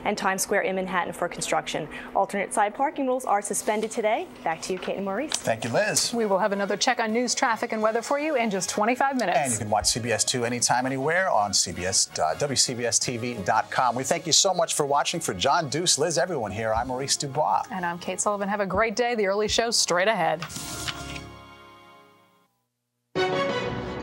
and Times Square in Manhattan for construction. Alternate side parking rules are suspended today. Back to you, Kate and Maurice. Thank you, Liz. We will have another check on news, traffic, and weather for you in just 25 minutes. And you can watch CBS 2 anytime, anywhere on WCBS TV.com. We thank you so much for watching. For John Deuce, Liz, everyone here, I'm Maurice Dubois. And I'm Kate Sullivan. Have a great day. The early show straight ahead.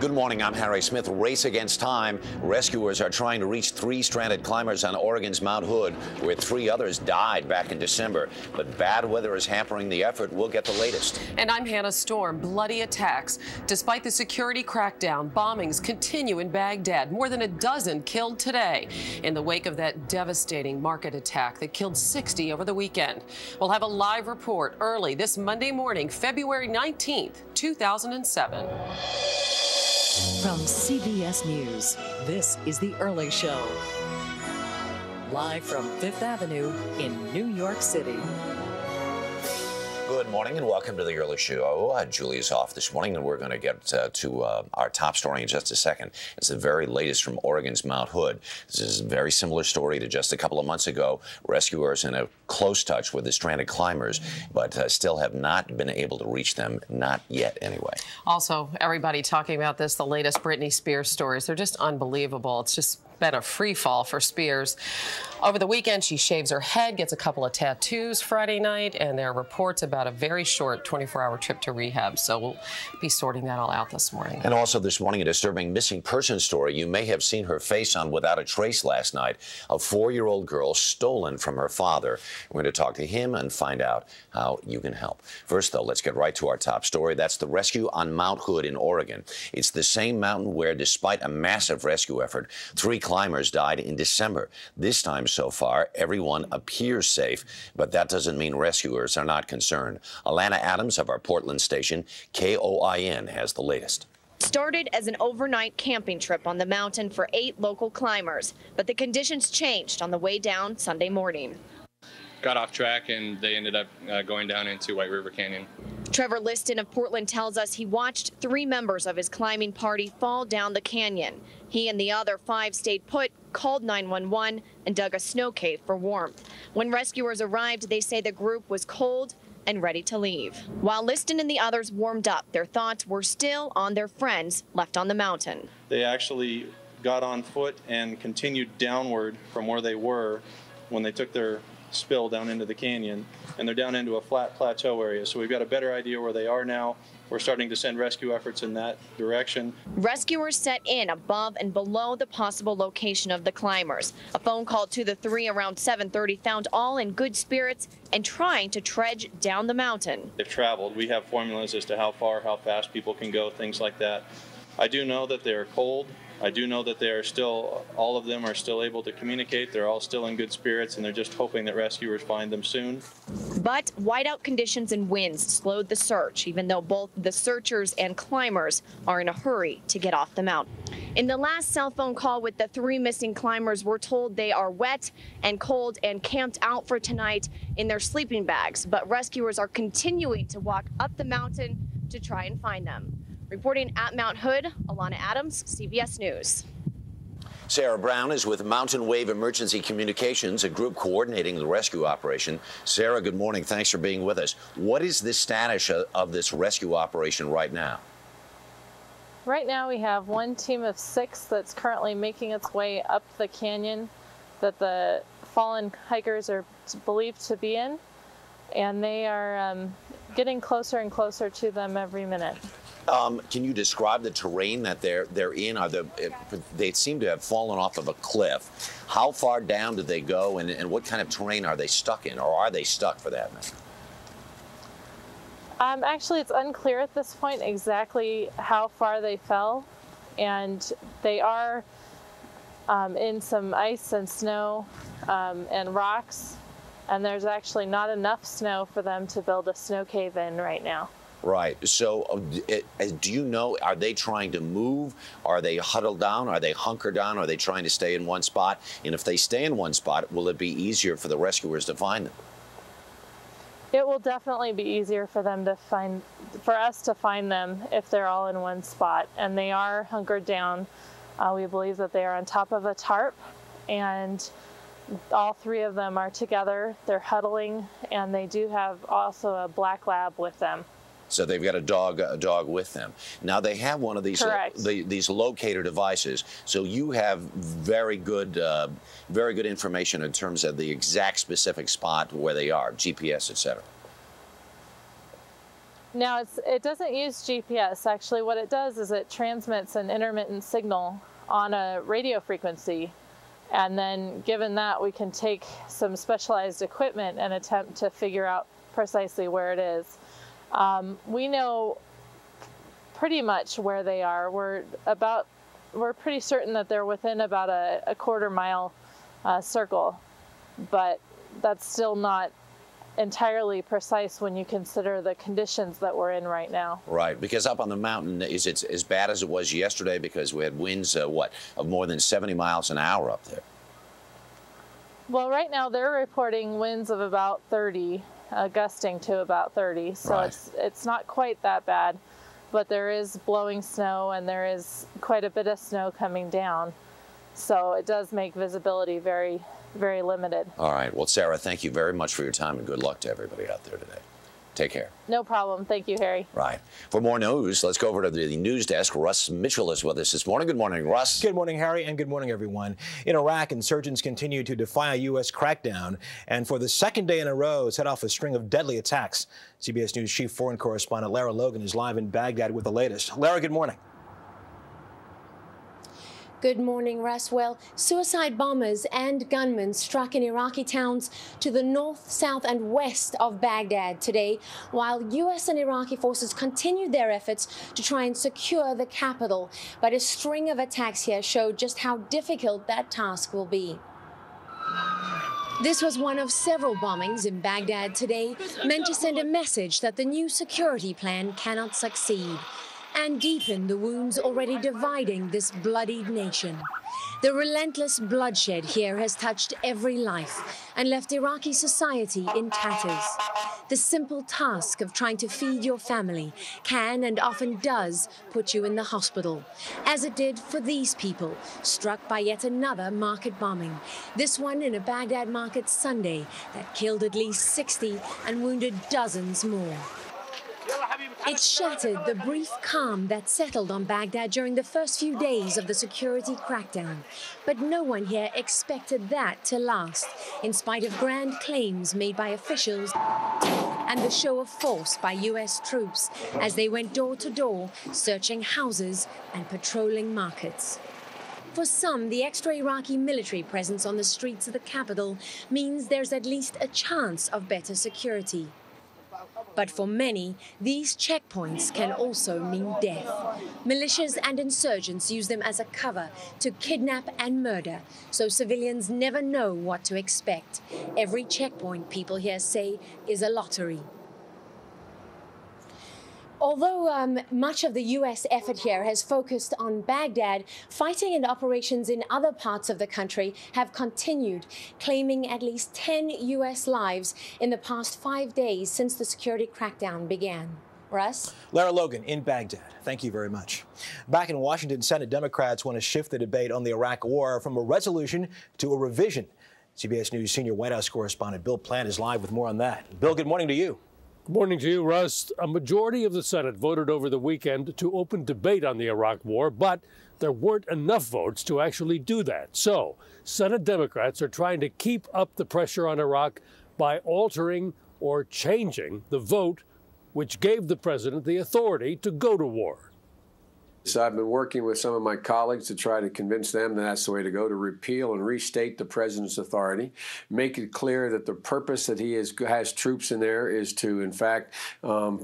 Good morning, I'm Harry Smith. Race against time. Rescuers are trying to reach 3 stranded climbers on Oregon's Mount Hood, where 3 others died back in December. But bad weather is hampering the effort. We'll get the latest. And I'm Hannah Storm. Bloody attacks. Despite the security crackdown, bombings continue in Baghdad. More than a dozen killed today in the wake of that devastating market attack that killed 60 over the weekend. We'll have a live report early this Monday morning, February 19th, 2007. From CBS News, this is The Early Show. Live from Fifth Avenue in New York City. Good morning and welcome to the early show. Julie's off this morning and we're going to get to our top story in just a second. It's the very latest from Oregon's Mount Hood. This is a very similar story to just a couple of months ago. Rescuers in a close touch with the stranded climbers, but still have not been able to reach them, not yet anyway. Also, everybody talking about this, the latest Britney Spears stories. They're just unbelievable. It's just been a free fall for Spears. Over the weekend, she shaves her head, gets a couple of tattoos Friday night, and there are reports about a very short 24-hour trip to rehab. So we'll be sorting that all out this morning. And also this morning, a disturbing missing person story. You may have seen her face on Without a Trace last night. A 4-year-old girl stolen from her father. We're going to talk to him and find out how you can help. First, though, let's get right to our top story. That's the rescue on Mount Hood in Oregon. It's the same mountain where, despite a massive rescue effort, 3 climbers died in December. This time so far, everyone appears safe, but that doesn't mean rescuers are not concerned. Alana Adams of our Portland station, KOIN, has the latest. Started as an overnight camping trip on the mountain for 8 local climbers, but the conditions changed on the way down Sunday morning. Got off track and they ended up going down into White River Canyon. Trevor Liston of Portland tells us he watched 3 members of his climbing party fall down the canyon. He and the other 5 stayed put, called 911, and dug a snow cave for warmth. When rescuers arrived, they say the group was cold and ready to leave. While Liston and the others warmed up, their thoughts were still on their friends left on the mountain. They actually got on foot and continued downward from where they were when they took their spill down into the canyon, and they're down into a flat plateau area. So we've got a better idea where they are now. We're starting to send rescue efforts in that direction. Rescuers set in above and below the possible location of the climbers. A phone call to the 3 around 7:30 found all in good spirits and trying to trudge down the mountain. They've traveled. We have formulas as to how far, how fast people can go, things like that. I do know that they're cold. I do know that they are still, all of them are still able to communicate. They're all still in good spirits, and they're just hoping that rescuers find them soon. But whiteout conditions and winds slowed the search, even though both the searchers and climbers are in a hurry to get off the mountain. In the last cell phone call with the 3 missing climbers, we're told they are wet and cold and camped out for tonight in their sleeping bags. But rescuers are continuing to walk up the mountain to try and find them. Reporting at Mount Hood, Alana Adams, CBS News. Sarah Brown is with Mountain Wave Emergency Communications, a group coordinating the rescue operation. Sarah, good morning. Thanks for being with us. What is the status of this rescue operation right now? Right now we have one team of 6 that's currently making its way up the canyon that the fallen hikers are believed to be in, and they are getting closer and closer to them every minute. Can you describe the terrain that they're in? They seem to have fallen off of a cliff. How far down do they go, and what kind of terrain are they stuck in, or are they stuck for that matter? Actually, it's unclear at this point exactly how far they fell, and they are in some ice and snow and rocks, and there's actually not enough snow for them to build a snow cave in right now. Right. So do you know, are they trying to move? Are they huddled down? Are they hunkered down? Are they trying to stay in one spot? And if they stay in one spot, will it be easier for the rescuers to find them? It will definitely be easier for them to find, for us to find them if they're all in one spot. And they are hunkered down. We believe that they are on top of a tarp, and All three of them are together. They're huddling, and they do have also a black lab with them. So they've got a dog with them. Now they have one of these these locator devices. So you have very good information in terms of the exact specific spot where they are, GPS, etc. Now it doesn't use GPS. Actually, what it does is it transmits an intermittent signal on a radio frequency. And then given that, we can take some specialized equipment and attempt to figure out precisely where it is. We know pretty much where they are. We're pretty certain that they're within about a quarter-mile circle, but that's still not entirely precise when you consider the conditions that we're in right now. Right, because up on the mountain, is it as bad as it was yesterday? Because we had winds, of more than 70 miles an hour up there. Well, right now they're reporting winds of about 30, gusting to about 30. So right. it's not quite that bad, but there is blowing snow and there is quite a bit of snow coming down. So it does make visibility very, very limited. All right. Well, Sarah, thank you very much for your time and good luck to everybody out there today. Take care. No problem. Thank you, Harry. Right. For more news, let's go over to the news desk. Russ Mitchell is with us this morning. Good morning, Russ. Good morning, Harry, and good morning, everyone. In Iraq, insurgents continue to defy a U.S. crackdown, and for the second day in a row, set off a string of deadly attacks. CBS News chief foreign correspondent Lara Logan is live in Baghdad with the latest. Lara, good morning. Good morning, Russ. Well, suicide bombers and gunmen struck in Iraqi towns to the north, south and west of Baghdad today, while U.S. and Iraqi forces continued their efforts to try and secure the capital. But a string of attacks here showed just how difficult that task will be. This was one of several bombings in Baghdad today, meant to send a message that the new security plan cannot succeed and deepen the wounds already dividing this bloodied nation. The relentless bloodshed here has touched every life and left Iraqi society in tatters. The simple task of trying to feed your family can and often does put you in the hospital, as it did for these people, struck by yet another market bombing. This one in a Baghdad market Sunday that killed at least 60 and wounded dozens more. It shattered the brief calm that settled on Baghdad during the first few days of the security crackdown. But no one here expected that to last, in spite of grand claims made by officials and the show of force by U.S. troops as they went door to door, searching houses and patrolling markets. For some, the extra Iraqi military presence on the streets of the capital means there's at least a chance of better security. But for many, these checkpoints can also mean death. Militias and insurgents use them as a cover to kidnap and murder, so civilians never know what to expect. Every checkpoint, people here say, is a lottery. Although much of the U.S. effort here has focused on Baghdad, fighting and operations in other parts of the country have continued, claiming at least 10 U.S. lives in the past 5 days since the security crackdown began. Russ? Lara Logan in Baghdad. Thank you very much. Back in Washington, Senate Democrats want to shift the debate on the Iraq war from a resolution to a revision. CBS News senior White House correspondent Bill Plant is live with more on that. Bill, good morning to you. Good morning to you, Russ. A majority of the Senate voted over the weekend to open debate on the Iraq war, but there weren't enough votes to actually do that. So, Senate Democrats are trying to keep up the pressure on Iraq by altering or changing the vote which gave the president the authority to go to war. So I've been working with some of my colleagues to try to convince them that that's the way to go, to repeal and restate the president's authority, make it clear that the purpose that he has troops in there is to, in fact,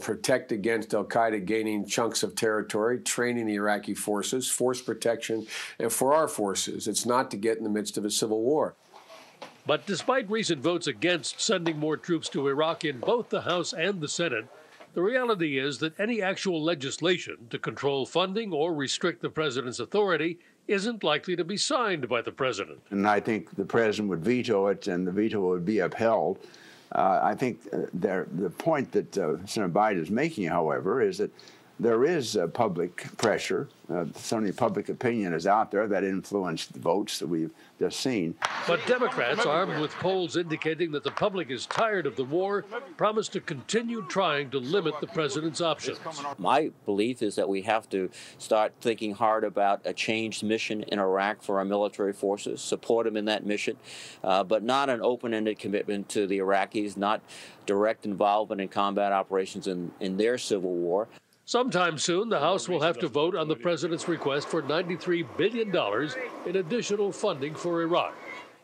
protect against al-Qaeda gaining chunks of territory, training the Iraqi forces, force protection, and for our forces. It's not to get in the midst of a civil war. But despite recent votes against sending more troops to Iraq in both the House and the Senate, the reality is that any actual legislation to control funding or restrict the president's authority isn't likely to be signed by the president. And I think the president would veto it, and the veto would be upheld. I think the point that Senator Biden is making, however, is that there is public pressure. Certainly public opinion is out there that influenced the votes that we've just seen. But Democrats, armed with polls indicating that the public is tired of the war, promise to continue trying to limit the president's options. My belief is that we have to start thinking hard about a changed mission in Iraq for our military forces, support them in that mission, but not an open-ended commitment to the Iraqis, not direct involvement in combat operations in their civil war. Sometime soon, the House will have to vote on the president's request for $93 billion in additional funding for Iraq.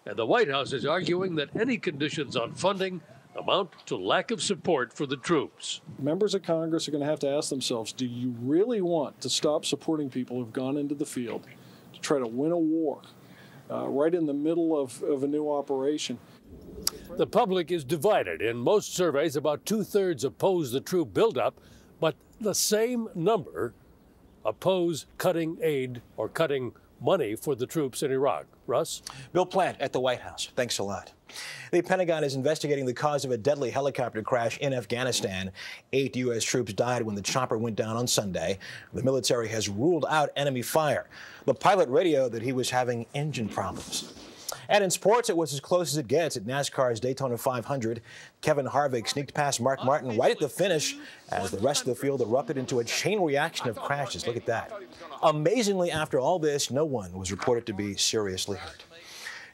And the White House is arguing that any conditions on funding amount to lack of support for the troops. Members of Congress are going to have to ask themselves, do you really want to stop supporting people who've gone into the field to try to win a war right in the middle of a new operation? The public is divided. In most surveys, about two-thirds oppose the troop buildup, but the same number oppose cutting aid or cutting money for the troops in Iraq. Russ? Bill Plant at the White House. Thanks a lot. The Pentagon is investigating the cause of a deadly helicopter crash in Afghanistan. 8 U.S. troops died when the chopper went down on Sunday. The military has ruled out enemy fire. The pilot radioed that he was having engine problems. And in sports, it was as close as it gets at NASCAR's Daytona 500. Kevin Harvick sneaked past Mark Martin right at the finish as the rest of the field erupted into a chain reaction of crashes. Look at that. Amazingly, after all this, no one was reported to be seriously hurt.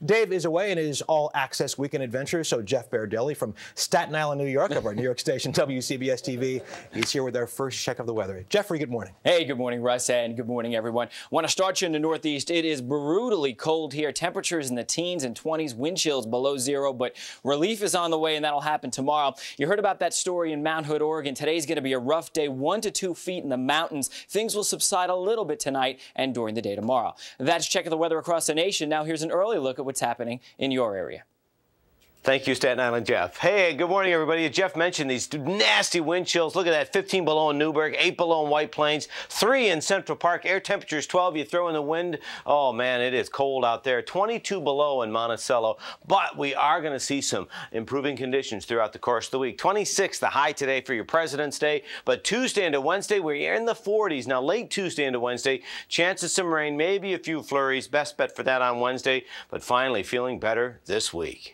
Dave is away in his all-access weekend adventure, so Jeff Berdelli from Staten Island, New York, of our New York station WCBS TV, he's here with our first check of the weather. Jeffrey, good morning. Hey, good morning, Russ, and good morning, everyone. Want to start you in the Northeast. It is brutally cold here. Temperatures in the teens and 20s, wind chills below zero, but relief is on the way, and that'll happen tomorrow. You heard about that story in Mount Hood, Oregon. Today's going to be a rough day, 1 to 2 feet in the mountains. Things will subside a little bit tonight and during the day tomorrow. That's check of the weather across the nation. Now here's an early look at what's happening in your area. Thank you, Staten Island Jeff. Hey, good morning, everybody. Jeff mentioned these nasty wind chills. Look at that, 15 below in Newburgh, 8 below in White Plains, 3 in Central Park. Air temperatures 12. You throw in the wind. Oh, man, it is cold out there. 22 below in Monticello. But we are going to see some improving conditions throughout the course of the week. 26, the high today for your President's Day. But Tuesday into Wednesday, we're in the 40s. Now, late Tuesday into Wednesday, chance of some rain, maybe a few flurries. Best bet for that on Wednesday. But finally, feeling better this week.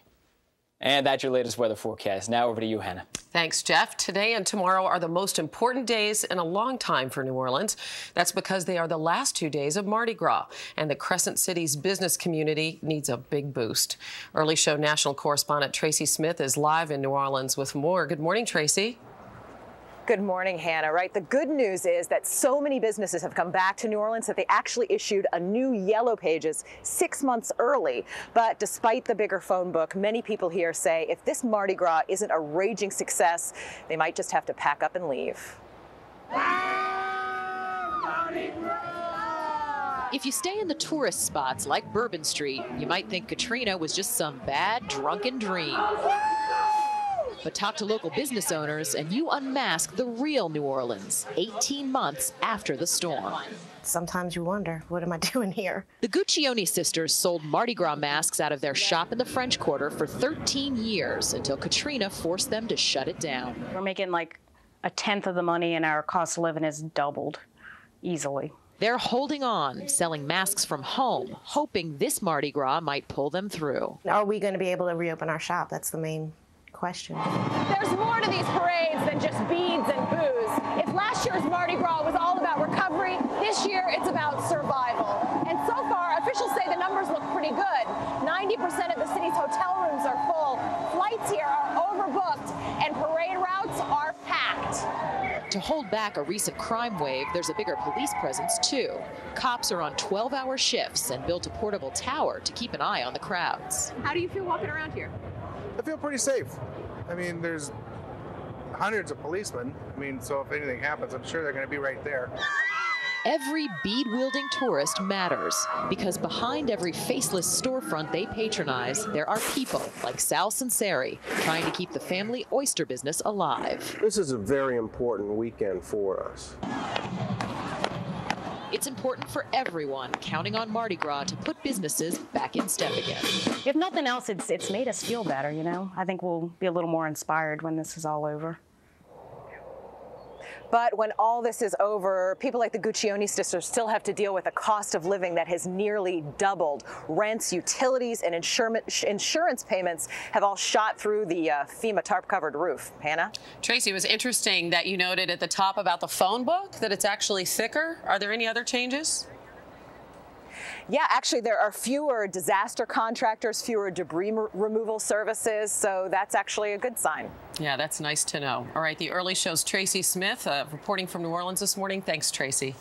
And that's your latest weather forecast. Now over to you, Hannah. Thanks, Jeff. Today and tomorrow are the most important days in a long time for New Orleans. That's because they are the last 2 days of Mardi Gras, and the Crescent City's business community needs a big boost. Early Show national correspondent Tracy Smith is live in New Orleans with more. Good morning, Tracy. Good morning, Hannah. Right, the good news is that so many businesses have come back to New Orleans that they actually issued a new Yellow Pages 6 months early. But despite the bigger phone book, many people here say if this Mardi Gras isn't a raging success, they might just have to pack up and leave. If you stay in the tourist spots like Bourbon Street, you might think Katrina was just some bad, drunken dream. But talk to local business owners and you unmask the real New Orleans 18 months after the storm. Sometimes you wonder, what am I doing here? The Guccione sisters sold Mardi Gras masks out of their shop in the French Quarter for 13 years until Katrina forced them to shut it down. We're making like 1/10 of the money and our cost of living has doubled easily. They're holding on, selling masks from home, hoping this Mardi Gras might pull them through. Are we going to be able to reopen our shop? That's the main question. There's more to these parades than just beads and booze. If last year's Mardi Gras was all about recovery, this year it's about survival. And so far, officials say the numbers look pretty good. 90% of the city's hotel rooms are full, flights here are overbooked, and parade routes are packed. To hold back a recent crime wave, there's a bigger police presence too. Cops are on 12-hour shifts and built a portable tower to keep an eye on the crowds. How do you feel walking around here? I feel pretty safe. I mean, there's hundreds of policemen. I mean, so if anything happens, I'm sure they're going to be right there. Every bead-wielding tourist matters because behind every faceless storefront they patronize, there are people like Sal Sanseri trying to keep the family oyster business alive. This is a very important weekend for us. It's important for everyone counting on Mardi Gras to put businesses back in step again. If nothing else, it's made us feel better, you know? I think we'll be a little more inspired when this is all over. But when all this is over, people like the Guccione sisters still have to deal with a cost of living that has nearly doubled. Rents, utilities, and insurance payments have all shot through the FEMA tarp-covered roof. Hannah? Tracy, it was interesting that you noted at the top about the phone book that it's actually thicker. Are there any other changes? Yeah, actually, there are fewer disaster contractors, fewer debris removal services, so that's actually a good sign. Yeah, that's nice to know. All right, the early show's Tracy Smith reporting from New Orleans this morning. Thanks, Tracy.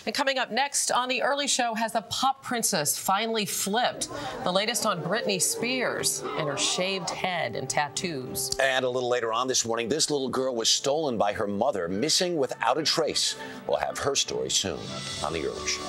And coming up next on the early show, has the pop princess finally flipped? The latest on Britney Spears and her shaved head and tattoos. And a little later on this morning, this little girl was stolen by her mother, missing without a trace. We'll have her story soon on the early show.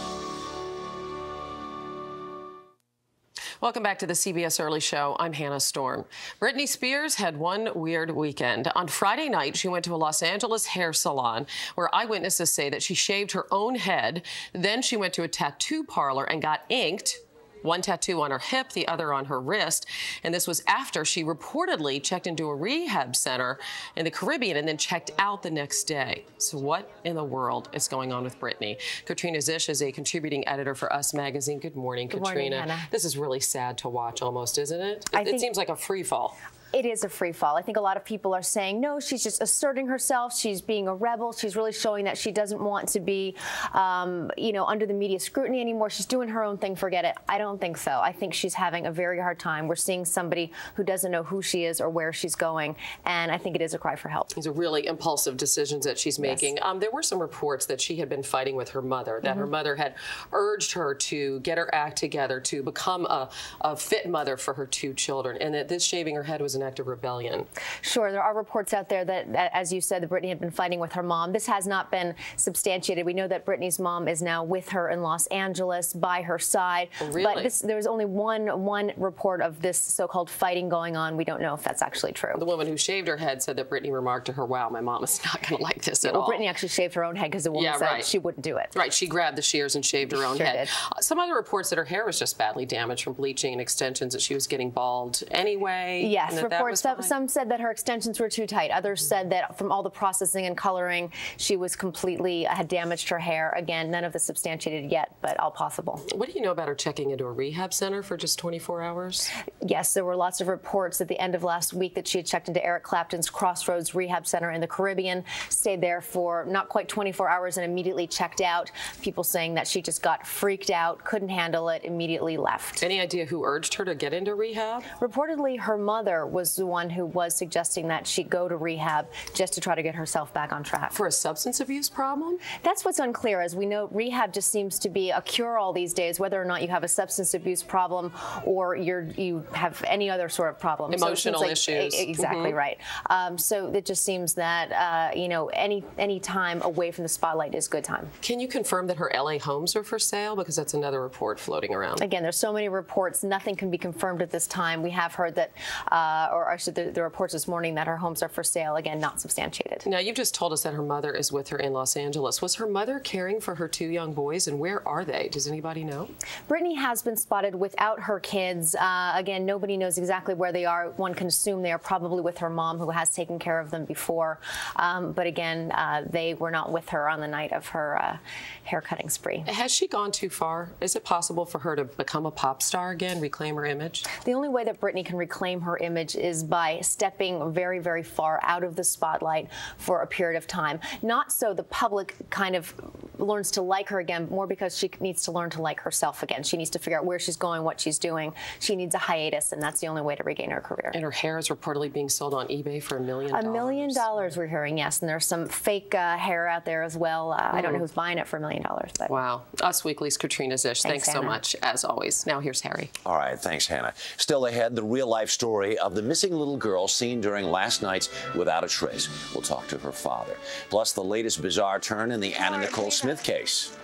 Welcome back to the CBS Early Show. I'm Hannah Storm. Britney Spears had one weird weekend. On Friday night, she went to a Los Angeles hair salon where eyewitnesses say that she shaved her own head. Then she went to a tattoo parlor and got inked. One tattoo on her hip, the other on her wrist. And this was after she reportedly checked into a rehab center in the Caribbean and then checked out the next day. So what in the world is going on with Britney? Katrina Zisch is a contributing editor for Us Magazine. Good morning, Katrina. Good morning, Hannah. This is really sad to watch almost, isn't it? It seems like a free fall. It is a free fall. I think a lot of people are saying, no, she's just asserting herself. She's being a rebel. She's really showing that she doesn't want to be, under the media scrutiny anymore. She's doing her own thing. Forget it. I don't think so. I think she's having a very hard time. We're seeing somebody who doesn't know who she is or where she's going. And I think it is a cry for help. These are really impulsive decisions that she's making. Yes. There were some reports that she had been fighting with her mother, that her mother had urged her to get her act together, to become a fit mother for her two children, and that this shaving her head was an act of rebellion. Sure, there are reports out there that, as you said, that Britney had been fighting with her mom. This has not been substantiated. We know that Britney's mom is now with her in Los Angeles by her side. Oh, really? But there's only one report of this so-called fighting going on. We don't know if that's actually true. The woman who shaved her head said that Britney remarked to her, wow, my mom is not going to like this at all. Britney actually shaved her own head because the woman said she wouldn't do it. Right, she grabbed the shears and shaved her own head. Some other reports that her hair was just badly damaged from bleaching and extensions, that she was getting bald anyway. Yes, reports. Some said that her extensions were too tight. Others said that from all the processing and coloring, she was completely had damaged her hair. Again, none of this substantiated yet, but all possible. What do you know about her checking into a rehab center for just 24 hours? Yes, there were lots of reports at the end of last week that she had checked into Eric Clapton's Crossroads Rehab Center in the Caribbean, stayed there for not quite 24 hours and immediately checked out. People saying that she just got freaked out, couldn't handle it, immediately left. Any idea who urged her to get into rehab? Reportedly, her mother was the one who was suggesting that she go to rehab just to try to get herself back on track. For a substance abuse problem? That's what's unclear. As we know, rehab just seems to be a cure-all these days, whether or not you have a substance abuse problem or you have any other sort of problem. Emotional issues. Exactly right. So it just seems that, any time away from the spotlight is good time. Can you confirm that her LA homes are for sale? Because that's another report floating around. Again, there's so many reports. Nothing can be confirmed at this time. We have heard that, the reports this morning that her homes are for sale. Again, not substantiated. Now, you've just told us that her mother is with her in Los Angeles. Was her mother caring for her two young boys, and where are they? Does anybody know? Britney has been spotted without her kids. Again, nobody knows exactly where they are. One can assume they are probably with her mom, who has taken care of them before. But again, they were not with her on the night of her haircutting spree. Has she gone too far? Is it possible for her to become a pop star again, reclaim her image? The only way that Britney can reclaim her image is by stepping very, very far out of the spotlight for a period of time. Not so the public kind of learns to like her again, more because she needs to learn to like herself again. She needs to figure out where she's going, what she's doing. She needs a hiatus, and that's the only way to regain her career. And her hair is reportedly being sold on eBay for $1 million. $1 million, we're hearing, yes. And there's some fake hair out there as well. I don't know who's buying it for $1 million. But. Wow. Us Weekly's Katrina Zisch. Thanks so much, as always. Now here's Harry. All right. Thanks, Hannah. Still ahead, the real-life story of the missing little girl seen during last night's Without a Trace. We'll talk to her father. Plus, the latest bizarre turn in the Anna Nicole Smith case.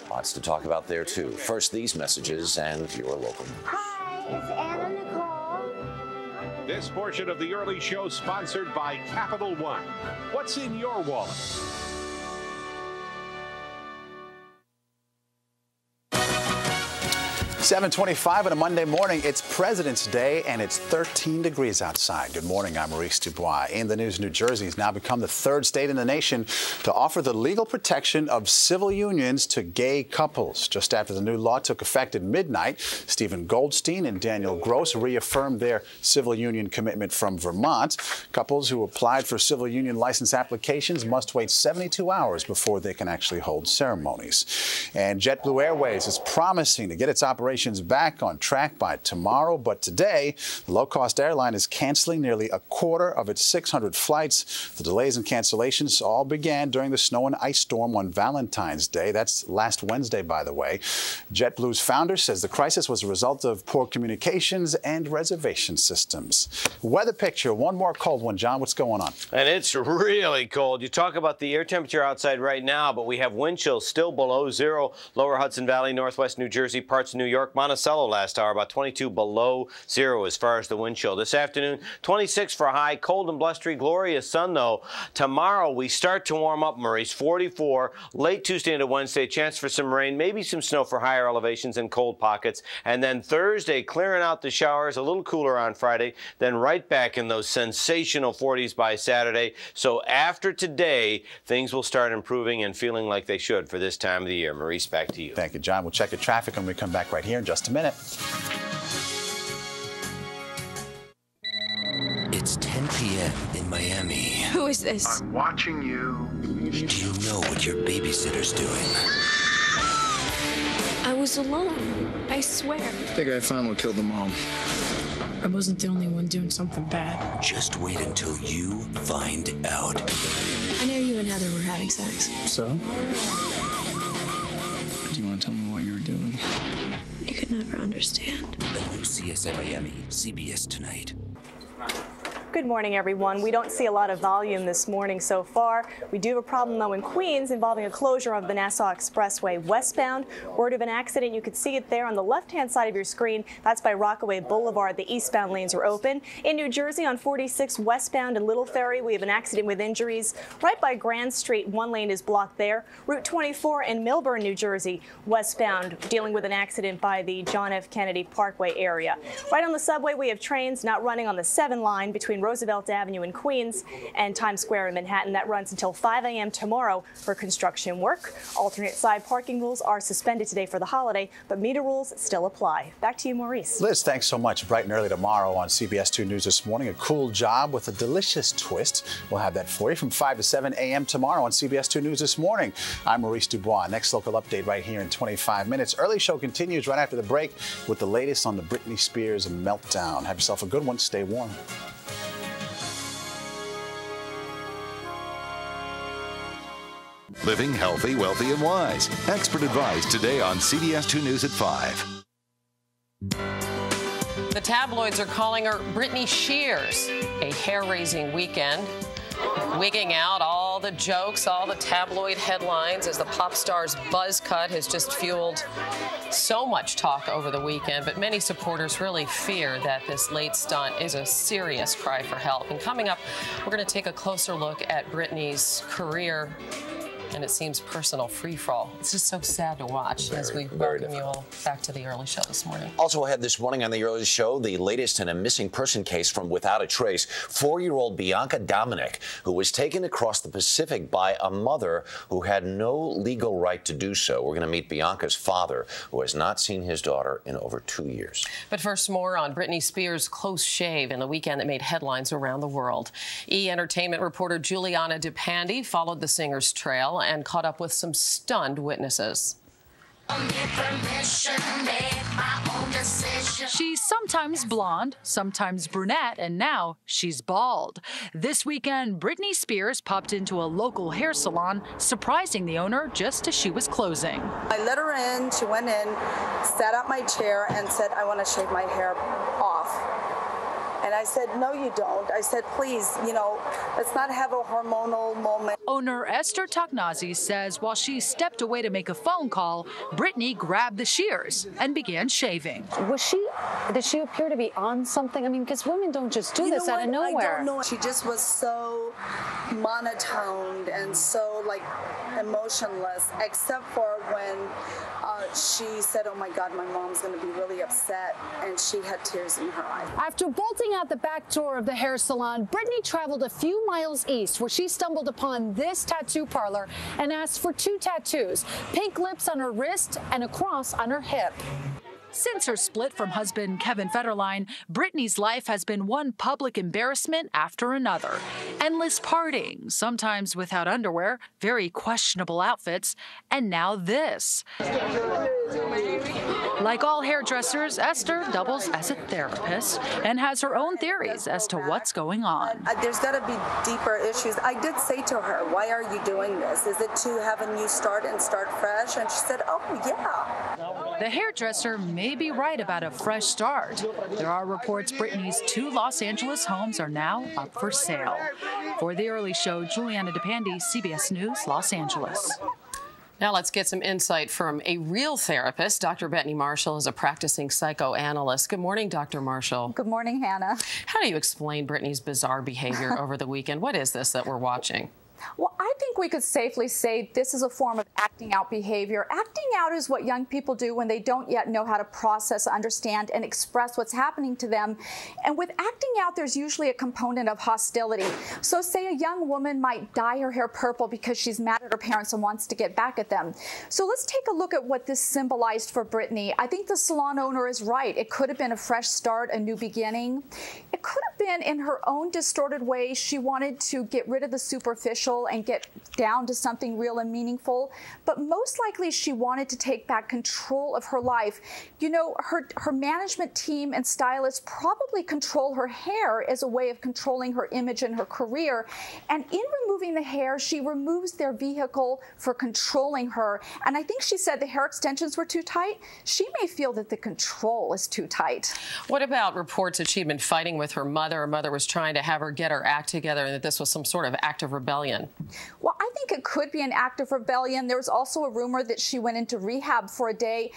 Lots to talk about there, too. First, these messages and your local news. Hi, it's Anna Nicole. This portion of the early show sponsored by Capital One. What's in your wallet? 7:25 on a Monday morning. It's President's Day, and it's 13 degrees outside. Good morning. I'm Maurice Dubois. In the news, New Jersey has now become the third state in the nation to offer the legal protection of civil unions to gay couples. Just after the new law took effect at midnight, Stephen Goldstein and Daniel Gross reaffirmed their civil union commitment from Vermont. Couples who applied for civil union license applications must wait 72 hours before they can actually hold ceremonies. And JetBlue Airways is promising to get its operations back on track by tomorrow, but today, the low-cost airline is canceling nearly a quarter of its 600 flights. The delays and cancellations all began during the snow and ice storm on Valentine's Day. That's last Wednesday, by the way. JetBlue's founder says the crisis was a result of poor communications and reservation systems. Weather picture, one more cold one, John. What's going on? And it's really cold. You talk about the air temperature outside right now, but we have wind chills still below zero. Lower Hudson Valley, northwest New Jersey, parts of New York. Monticello last hour, about 22 below zero as far as the wind chill. This afternoon, 26 for a high, cold and blustery, glorious sun, though. Tomorrow, we start to warm up, Maurice. 44, late Tuesday into Wednesday, chance for some rain, maybe some snow for higher elevations and cold pockets. And then Thursday, clearing out the showers, a little cooler on Friday, then right back in those sensational 40s by Saturday. So after today, things will start improving and feeling like they should for this time of the year. Maurice, back to you. Thank you, John. We'll check your traffic when we come back right here in just a minute. It's 10 p.m. in Miami. Who is this? I'm watching you. Do you know what your babysitter's doing? I was alone. I swear. The guy finally killed the mom. I wasn't the only one doing something bad. Just wait until you find out. I know you and Heather were having sex. So? Do you want to tell me what you were doing? You could never understand. The new CSI Miami, CBS tonight. Good morning, everyone. We don't see a lot of volume this morning so far. We do have a problem, though, in Queens involving a closure of the Nassau Expressway westbound. Word of an accident. You can see it there on the left-hand side of your screen. That's by Rockaway Boulevard. The eastbound lanes are open. In New Jersey, on 46 westbound and Little Ferry, we have an accident with injuries. Right by Grand Street, one lane is blocked there. Route 24 in Millburn, New Jersey, westbound, dealing with an accident by the John F. Kennedy Parkway area. Right on the subway, we have trains not running on the 7 line between Roosevelt Avenue in Queens and Times Square in Manhattan. That runs until 5 a.m. tomorrow for construction work. Alternate side parking rules are suspended today for the holiday, but meter rules still apply. Back to you, Maurice. Liz, thanks so much. Bright and early tomorrow on CBS 2 News this morning. A cool job with a delicious twist. We'll have that for you from 5 to 7 a.m. tomorrow on CBS 2 News this morning. I'm Maurice Dubois. Next local update right here in 25 minutes. Early show continues right after the break with the latest on the Britney Spears meltdown. Have yourself a good one. Stay warm. Living healthy, wealthy, and wise. Expert advice today on CBS 2 News at 5. The tabloids are calling her Britney Sheers. A hair-raising weekend, wigging out all the jokes, all the tabloid headlines as the pop star's buzz cut has just fueled so much talk over the weekend. But many supporters really fear that this late stunt is a serious cry for help. And coming up, we're going to take a closer look at Britney's career and it seems personal free-fall. It's just so sad to watch as we welcome you all back to the early show this morning. Also ahead this morning on the early show, the latest in a missing person case from Without a Trace. 4-year-old Bianca Dominic, who was taken across the Pacific by a mother who had no legal right to do so. We're going to meet Bianca's father, who has not seen his daughter in over 2 years. But first, more on Britney Spears' close shave in the weekend that made headlines around the world. E! Entertainment reporter Juliana DePandy followed the singer's trail and caught up with some stunned witnesses. She's sometimes blonde, sometimes brunette, and now she's bald. This weekend, Britney Spears popped into a local hair salon, surprising the owner just as she was closing. I let her in, she went in, sat up my chair and said, I want to shave my hair off. And I said, no, you don't. I said, please, let's not have a hormonal moment. Owner Esther Taknazi says while she stepped away to make a phone call, Britney grabbed the shears and began shaving. Did she appear to be on something? I mean, because women don't just do this out of nowhere. I don't know. She just was so monotoned and so, emotionless, except for when she said, oh my God, my mom's going to be really upset, and she had tears in her eyes. After bolting out the back door of the hair salon, Britney traveled a few miles east where she stumbled upon this tattoo parlor and asked for 2 tattoos, pink lips on her wrist and a cross on her hip. Since her split from husband Kevin Federline, Britney's life has been one public embarrassment after another. Endless partying, sometimes without underwear, very questionable outfits, and now this. Like all hairdressers, Esther doubles as a therapist and has her own theories as to what's going on. There's got to be deeper issues. I did say to her, why are you doing this? Is it to have a new start and start fresh? And she said, oh, yeah. The hairdresser may be right about a fresh start. There are reports Britney's 2 Los Angeles homes are now up for sale. For The Early Show, Juliana DePandy, CBS News, Los Angeles. Now let's get some insight from a real therapist. Dr. Britney Marshall is a practicing psychoanalyst. Good morning, Dr. Marshall. Good morning, Hannah. How do you explain Britney's bizarre behavior over the weekend? What is this that we're watching? Well, I think we could safely say this is a form of acting out behavior. Acting out is what young people do when they don't yet know how to process, understand, and express what's happening to them. And with acting out, there's usually a component of hostility. So say a young woman might dye her hair purple because she's mad at her parents and wants to get back at them. So let's take a look at what this symbolized for Britney. I think the salon owner is right. It could have been a fresh start, a new beginning. It could have been in her own distorted way. She wanted to get rid of the superficial and get down to something real and meaningful. But most likely she wanted to take back control of her life. You know, her management team and stylists probably control her hair as a way of controlling her image and her career. And in removing the hair, she removes their vehicle for controlling her. And I think she said the hair extensions were too tight. She may feel that the control is too tight. What about reports that she'd been fighting with her mother? Her mother was trying to have her get her act together and that this was some sort of act of rebellion. Well, I think it could be an act of rebellion. There was also a rumor that she went into rehab for a day.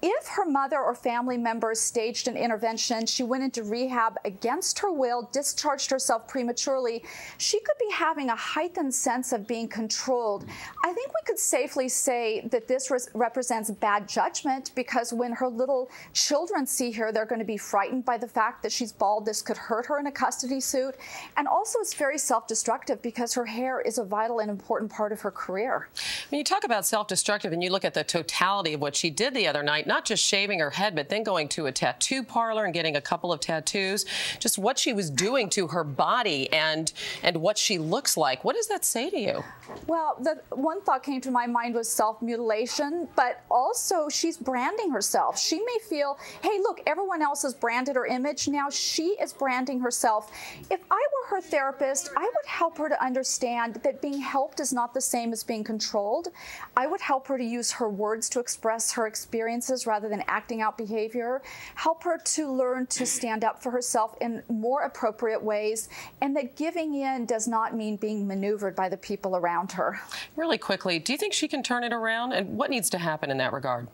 If her mother or family members staged an intervention, she went into rehab against her will, discharged herself prematurely, she could be having a heightened sense of being controlled. I think we could safely say that this represents bad judgment because when her little children see her, they're going to be frightened by the fact that she's bald. This could hurt her in a custody suit. And also it's very self-destructive because her hair is a vital and important part of her career. When you talk about self-destructive and you look at the totality of what she did the other night, not just shaving her head, but then going to a tattoo parlor and getting a couple of tattoos, just what she was doing to her body and what she looks like. What does that say to you? Well, the one thought came to my mind was self-mutilation, but also she's branding herself. She may feel, hey, look, everyone else has branded her image. Now she is branding herself. If I were her therapist, I would help her to understand that being helped is not the same as being controlled. I would help her to use her words to express her experiences rather than acting out behavior, help her to learn to stand up for herself in more appropriate ways, and that giving in does not mean being maneuvered by the people around her. Really quickly, do you think she can turn it around? And what needs to happen in that regard?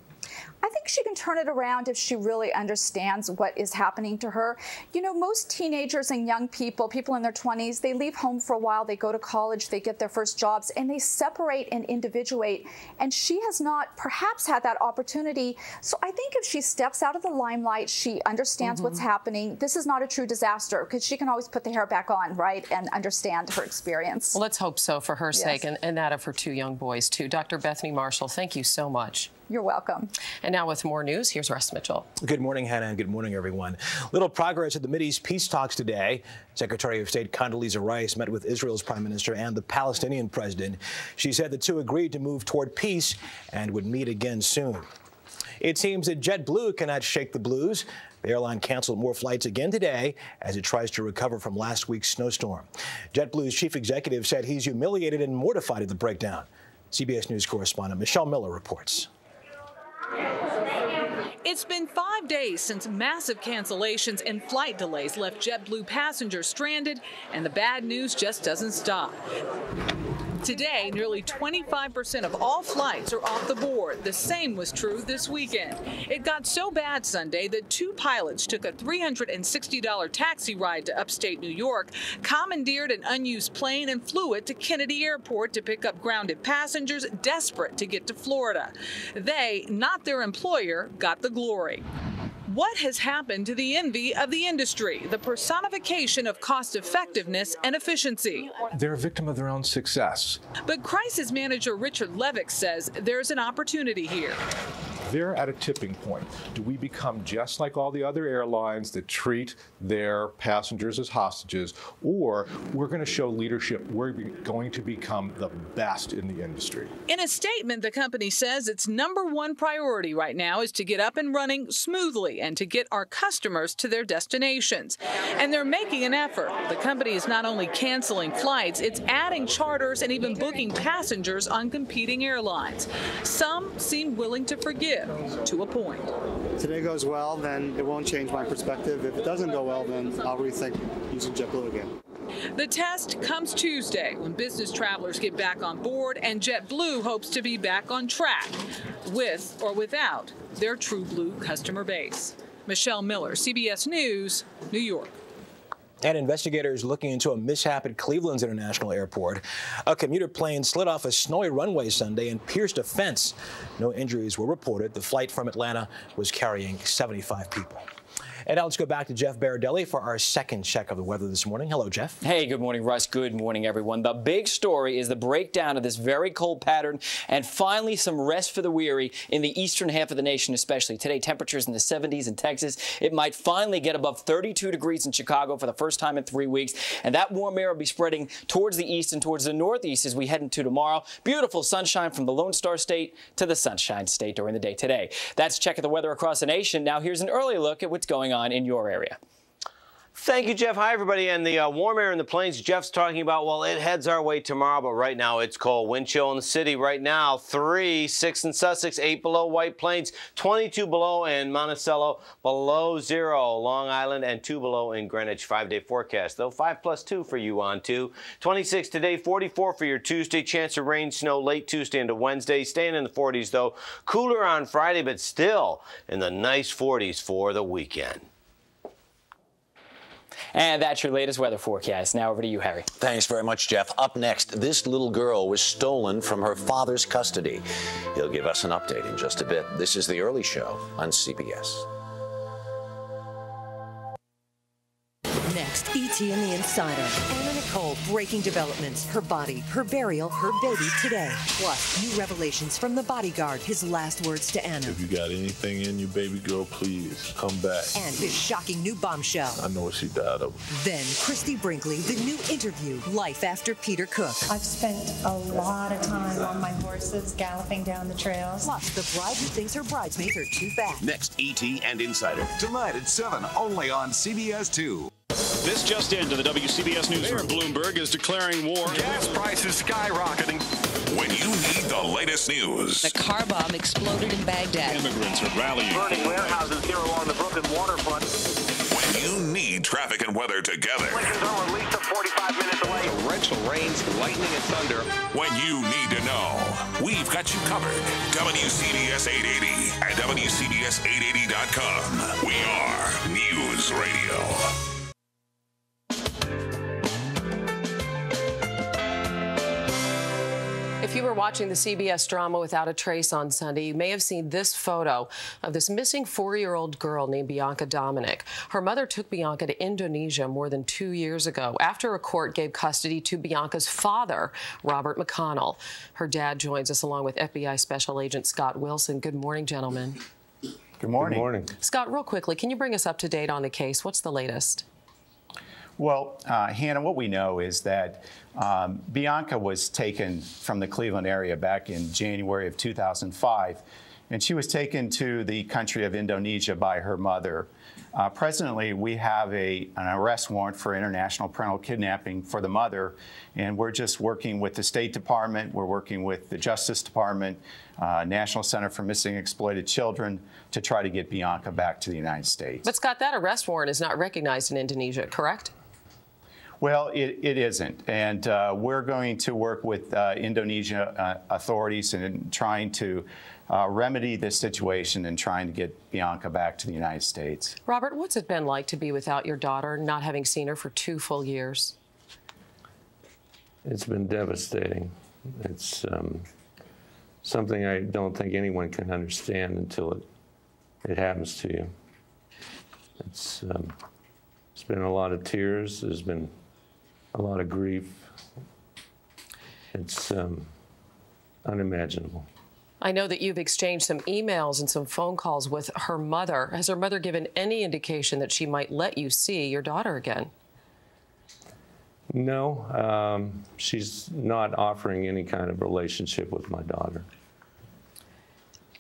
I think she can turn it around if she really understands what is happening to her. You know, most teenagers and young people in their 20s, they leave home for a while, they go to college, they get their first jobs, and they separate and individuate. And she has not perhaps had that opportunity. So I think if she steps out of the limelight, she understands what's happening. This is not a true disaster because she can always put the hair back on, right, and understand her experience. Well, let's hope so for her sake and that of her 2 young boys, too. Dr. Bethany Marshall, thank you so much. You're welcome. And now with more news, here's Russ Mitchell. Good morning, Hannah, and good morning, everyone. Little progress at the Mideast peace talks today. Secretary of State Condoleezza Rice met with Israel's prime minister and the Palestinian president. She said the two agreed to move toward peace and would meet again soon. It seems that JetBlue cannot shake the blues. The airline canceled more flights again today as it tries to recover from last week's snowstorm. JetBlue's chief executive said he's humiliated and mortified at the breakdown. CBS News correspondent Michelle Miller reports. It's been 5 days since massive cancellations and flight delays left JetBlue passengers stranded, and the bad news just doesn't stop. Today, nearly 25% of all flights are off the board. The same was true this weekend. It got so bad Sunday that 2 pilots took a $360 taxi ride to upstate New York, commandeered an unused plane, and flew it to Kennedy Airport to pick up grounded passengers desperate to get to Florida. They, not their employer, got the glory. What has happened to the envy of the industry, the personification of cost effectiveness and efficiency? They're a victim of their own success. But crisis manager Richard Levick says there's an opportunity here. They're at a tipping point. Do we become just like all the other airlines that treat their passengers as hostages, or we're going to show leadership? We're going to become the best in the industry. In a statement, the company says its #1 priority right now is to get up and running smoothly and to get our customers to their destinations. And they're making an effort. The company is not only canceling flights, it's adding charters and even booking passengers on competing airlines. Some seem willing to forgive. To a point. If today goes well, then it won't change my perspective. If it doesn't go well, then I'll rethink using JetBlue again. The test comes Tuesday when business travelers get back on board and JetBlue hopes to be back on track with or without their True Blue customer base. Michelle Miller, CBS News, New York. And investigators looking into a mishap at Cleveland's International Airport. A commuter plane slid off a snowy runway Sunday and pierced a fence. No injuries were reported. The flight from Atlanta was carrying 75 people. And now let's go back to Jeff Baradelli for our second check of the weather this morning. Hello, Jeff. Hey, good morning, Russ. Good morning, everyone. The big story is the breakdown of this very cold pattern and finally some rest for the weary in the eastern half of the nation, especially. Today, temperatures in the 70s in Texas. It might finally get above 32 degrees in Chicago for the first time in 3 weeks. And that warm air will be spreading towards the east and towards the northeast as we head into tomorrow. Beautiful sunshine from the Lone Star State to the Sunshine State during the day today. That's check of the weather across the nation. Now here's an early look at what's going on in your area. Thank you, Jeff. Hi, everybody. And the warm air in the plains Jeff's talking about, well, it heads our way tomorrow, but right now it's cold. Wind chill in the city right now, 3, 6 in Sussex, 8 below White Plains, 22 below in Monticello, below 0 Long Island, and 2 below in Greenwich. 5-day forecast, though, 5+2 for you on 2. 26 today, 44 for your Tuesday. Chance of rain, snow late Tuesday into Wednesday. Staying in the 40s, though. Cooler on Friday, but still in the nice 40s for the weekend. And that's your latest weather forecast. Now over to you, Harry. Thanks very much, Jeff. Up next, this little girl was stolen from her father's custody. He'll give us an update in just a bit. This is The Early Show on CBS. Next, E.T. and the Insider. Anna Nicole breaking developments. Her body, her burial, her baby today. Plus, new revelations from the bodyguard. His last words to Anna. If you got anything in you, baby girl, please come back. And this shocking new bombshell. I know what she died of. Then, Christy Brinkley, the new interview, Life After Peter Cook. I've spent a lot of time on my horses galloping down the trails. Plus, the bride who thinks her bridesmaids are too fat. Next, E.T. and Insider. Tonight at 7, only on CBS 2. This just into the WCBS newsroom. Bloomberg is declaring war. Gas prices skyrocketing. When you need the latest news. The car bomb exploded in Baghdad. Immigrants are rallying. Burning warehouses here along the Brooklyn waterfront. When you need traffic and weather together. Lincoln's are at least 45 minutes away. Torrential rains, lightning, and thunder. When you need to know, we've got you covered. WCBS 880 at WCBS880.com. We are News Radio. If you were watching the CBS drama Without a Trace on Sunday, you may have seen this photo of this missing 4-year-old girl named Bianca Dominic. Her mother took Bianca to Indonesia more than 2 years ago after a court gave custody to Bianca's father, Robert McConnell. Her dad joins us along with FBI Special Agent Scott Wilson. Good morning, gentlemen. Good morning. Good morning. Scott, real quickly, can you bring us up to date on the case? What's the latest? Well, Hannah, what we know is that Bianca was taken from the Cleveland area back in January of 2005, and she was taken to the country of Indonesia by her mother. Presently, we have an arrest warrant for international parental kidnapping for the mother, and we're just working with the State Department, we're working with the Justice Department, National Center for Missing and Exploited Children to try to get Bianca back to the United States. But, Scott, that arrest warrant is not recognized in Indonesia, correct? Well, it isn't, and we're going to work with Indonesia authorities in trying to remedy this situation and trying to get Bianca back to the United States. Robert, what's it been like to be without your daughter, not having seen her for 2 full years? It's been devastating. It's something I don't think anyone can understand until it happens to you. It's been a lot of tears. There's been a lot of grief. It's unimaginable. I know that you've exchanged some emails and some phone calls with her mother. Has her mother given any indication that she might let you see your daughter again? No, she's not offering any kind of relationship with my daughter.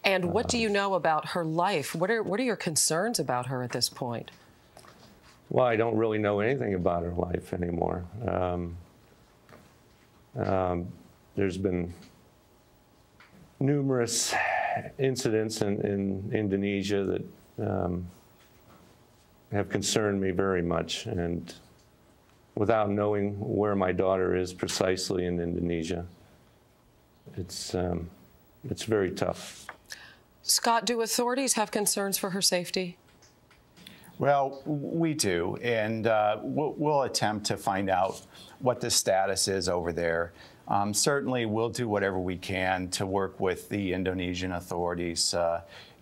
And what do you know about her life? What are your concerns about her at this point? Well, I don't really know anything about her life anymore. There's been numerous incidents in Indonesia that have concerned me very much, and without knowing where my daughter is precisely in Indonesia, it's very tough. Scott, do authorities have concerns for her safety? Well, we do, and we'll attempt to find out what the status is over there. Certainly, we'll do whatever we can to work with the Indonesian authorities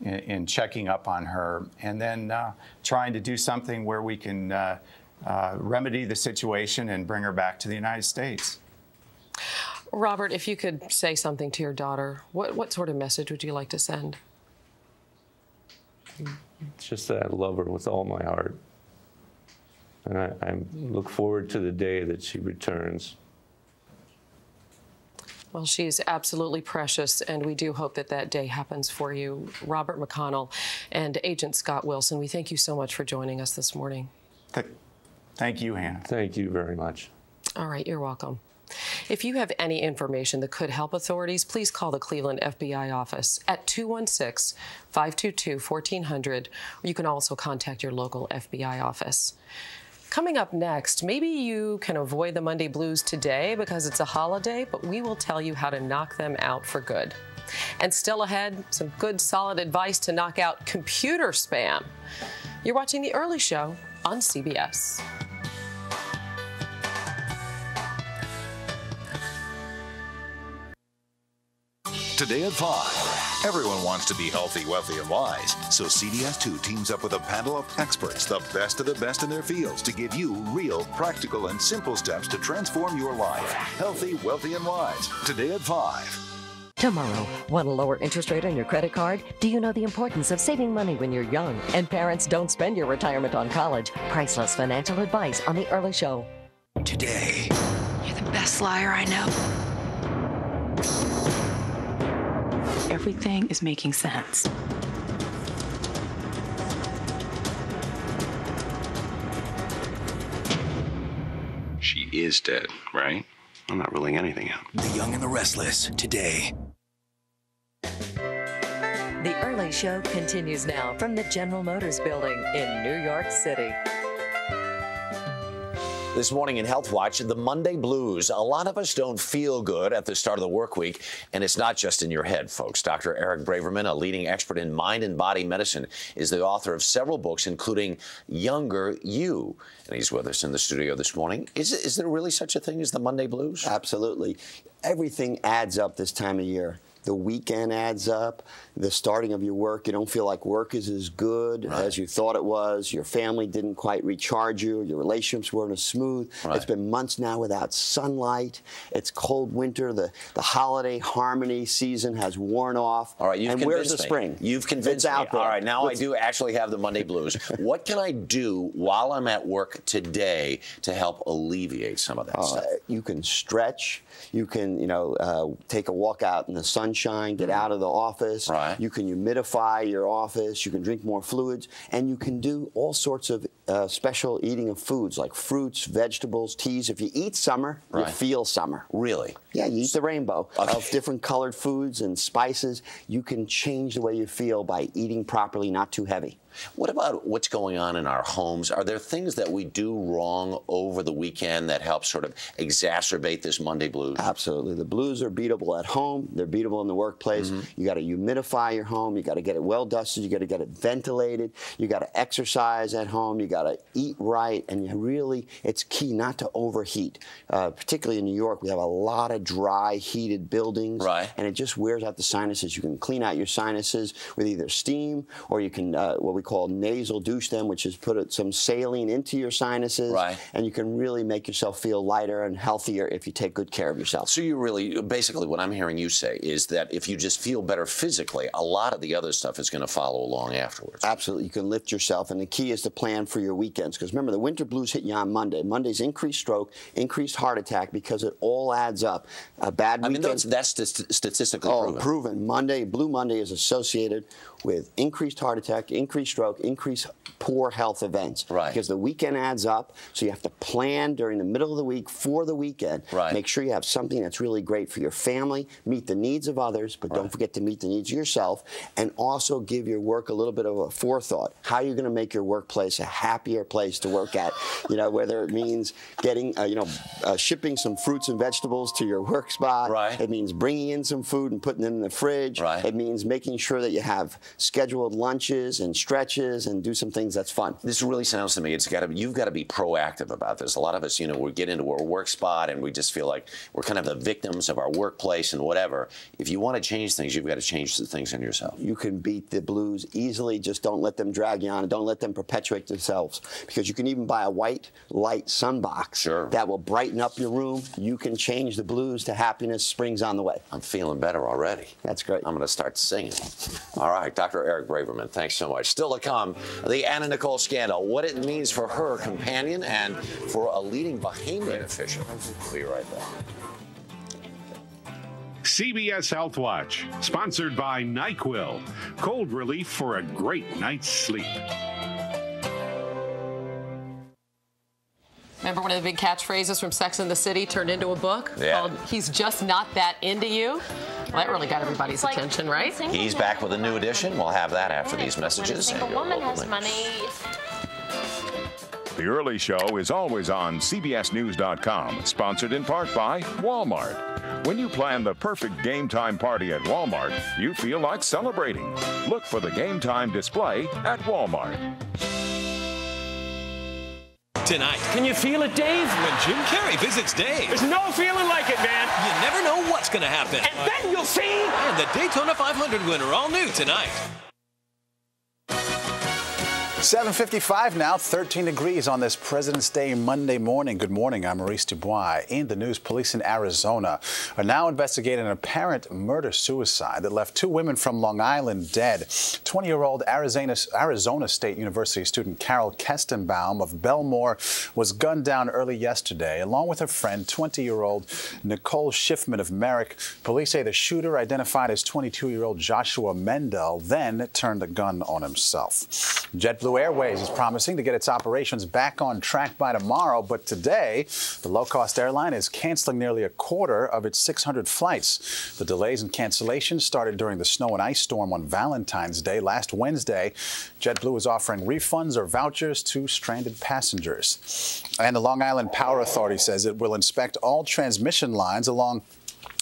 in checking up on her, and then trying to do something where we can remedy the situation and bring her back to the United States. Robert, if you could say something to your daughter, what sort of message would you like to send? It's just that I love her with all my heart. And I look forward to the day that she returns. Well, she is absolutely precious, and we do hope that that day happens for you. Robert McConnell and Agent Scott Wilson, we thank you so much for joining us this morning. Thank you, Hannah. Thank you very much. All right, you're welcome. If you have any information that could help authorities, please call the Cleveland FBI office at 216-522-1400. You can also contact your local FBI office. Coming up next, maybe you can avoid the Monday blues today because it's a holiday, but we will tell you how to knock them out for good. And still ahead, some good, solid advice to knock out computer spam. You're watching The Early Show on CBS. Today at 5, everyone wants to be healthy, wealthy, and wise. So CBS 2 teams up with a panel of experts, the best of the best in their fields, to give you real, practical, and simple steps to transform your life. Healthy, wealthy, and wise. Today at 5. Tomorrow, want a lower interest rate on your credit card? Do you know the importance of saving money when you're young? And parents, don't spend your retirement on college. Priceless financial advice on The Early Show. Today. You're the best liar I know. Everything is making sense. She is dead, right? I'm not ruling anything out. The Young and the Restless, today. The Early Show continues now from the General Motors Building in New York City. This morning in Health Watch, the Monday blues. A lot of us don't feel good at the start of the work week, and it's not just in your head, folks. Dr. Eric Braverman, a leading expert in mind and body medicine, is the author of several books, including Younger You. And he's with us in the studio this morning. Is there really such a thing as the Monday blues? Absolutely. Everything adds up this time of year. The weekend adds up. The starting of your work, you don't feel like work is as good as you thought it was. Your family didn't quite recharge you. Your relationships weren't as smooth. It's been months now without sunlight. It's cold winter. The holiday harmony season has worn off. All right, you've convinced where's the me. spring? You've convinced it's out me. there. All right, now I do actually have the Monday blues. What can I do while I'm at work today to help alleviate some of that stuff? You can stretch. You can, take a walk out in the sunshine, get out of the office. You can humidify your office. You can drink more fluids. And you can do all sorts of special eating of foods like fruits, vegetables, teas. If you eat summer, you feel summer. Really? Yeah, you eat the rainbow of different colored foods and spices. You can change the way you feel by eating properly, not too heavy. What about what's going on in our homes? Are there things that we do wrong over the weekend that help sort of exacerbate this Monday blues? Absolutely. The blues are beatable at home. They're beatable in the workplace. You got to humidify your home. You got to get it well dusted. You got to get it ventilated. You got to exercise at home. You got to eat right. And you really, it's key not to overheat. Particularly in New York, we have a lot of dry, heated buildings. And it just wears out the sinuses. You can clean out your sinuses with either steam or you can, what we call nasal douche them, which is put some saline into your sinuses, and you can really make yourself feel lighter and healthier if you take good care of yourself. So you really, basically what I'm hearing you say is that if you just feel better physically, a lot of the other stuff is going to follow along afterwards. Absolutely. You can lift yourself, and the key is to plan for your weekends, because remember, the winter blues hit you on Monday. Monday's increased stroke, increased heart attack, because it all adds up. A bad weekend. I mean, that's statistically proven. Proven. Monday, Blue Monday is associated with increased heart attack, increased stroke, increased poor health events. Because the weekend adds up, so you have to plan during the middle of the week for the weekend. Make sure you have something that's really great for your family, meet the needs of others, but don't forget to meet the needs of yourself, and also give your work a little bit of a forethought. How you're going to make your workplace a happier place to work at, you know, whether it means getting, shipping some fruits and vegetables to your work spot. It means bringing in some food and putting it in the fridge. It means making sure that you have scheduled lunches and stretches and do some things that's fun. This really sounds to me, you've got to be proactive about this. A lot of us, we get into our work spot and we just feel like we're kind of the victims of our workplace and whatever. If you want to change things, you've got to change the things in yourself. You can beat the blues easily. Just don't let them drag you on and don't let them perpetuate themselves, because you can even buy a white light sunbox that will brighten up your room. You can change the blues to happiness. Spring's on the way. I'm feeling better already. That's great. I'm going to start singing. All right, Dr. Eric Braverman, thanks so much. Still to come, the Anna Nicole scandal, what it means for her companion and for a leading Bahamian official. We'll be right back. CBS Health Watch, sponsored by NyQuil, cold relief for a great night's sleep. Remember one of the big catchphrases from Sex and the City turned into a book called "He's Just Not That Into You"? Well, that really got everybody's attention, right? He's back with a new edition. We'll have that after these messages. When a single woman has money. The Early Show is always on CBSNews.com, sponsored in part by Walmart. When you plan the perfect game time party at Walmart, you feel like celebrating. Look for the game time display at Walmart. Tonight. Can you feel it, Dave? When Jim Carrey visits Dave. There's no feeling like it, man. You never know what's going to happen. And then you'll see. And the Daytona 500 winner, all new tonight. 7:55 now, 13 degrees on this President's Day Monday morning. Good morning, I'm Maurice Dubois. In the news, police in Arizona are now investigating an apparent murder-suicide that left two women from Long Island dead. 20-year-old Arizona State University student Carol Kestenbaum of Belmore was gunned down early yesterday, along with her friend, 20-year-old Nicole Schiffman of Merrick. Police say the shooter, identified as 22-year-old Joshua Mendel, then turned the gun on himself. JetBlue Airways is promising to get its operations back on track by tomorrow, but today, the low-cost airline is canceling nearly a quarter of its 600 flights. The delays and cancellations started during the snow and ice storm on Valentine's Day last Wednesday. JetBlue is offering refunds or vouchers to stranded passengers. And the Long Island Power Authority says it will inspect all transmission lines along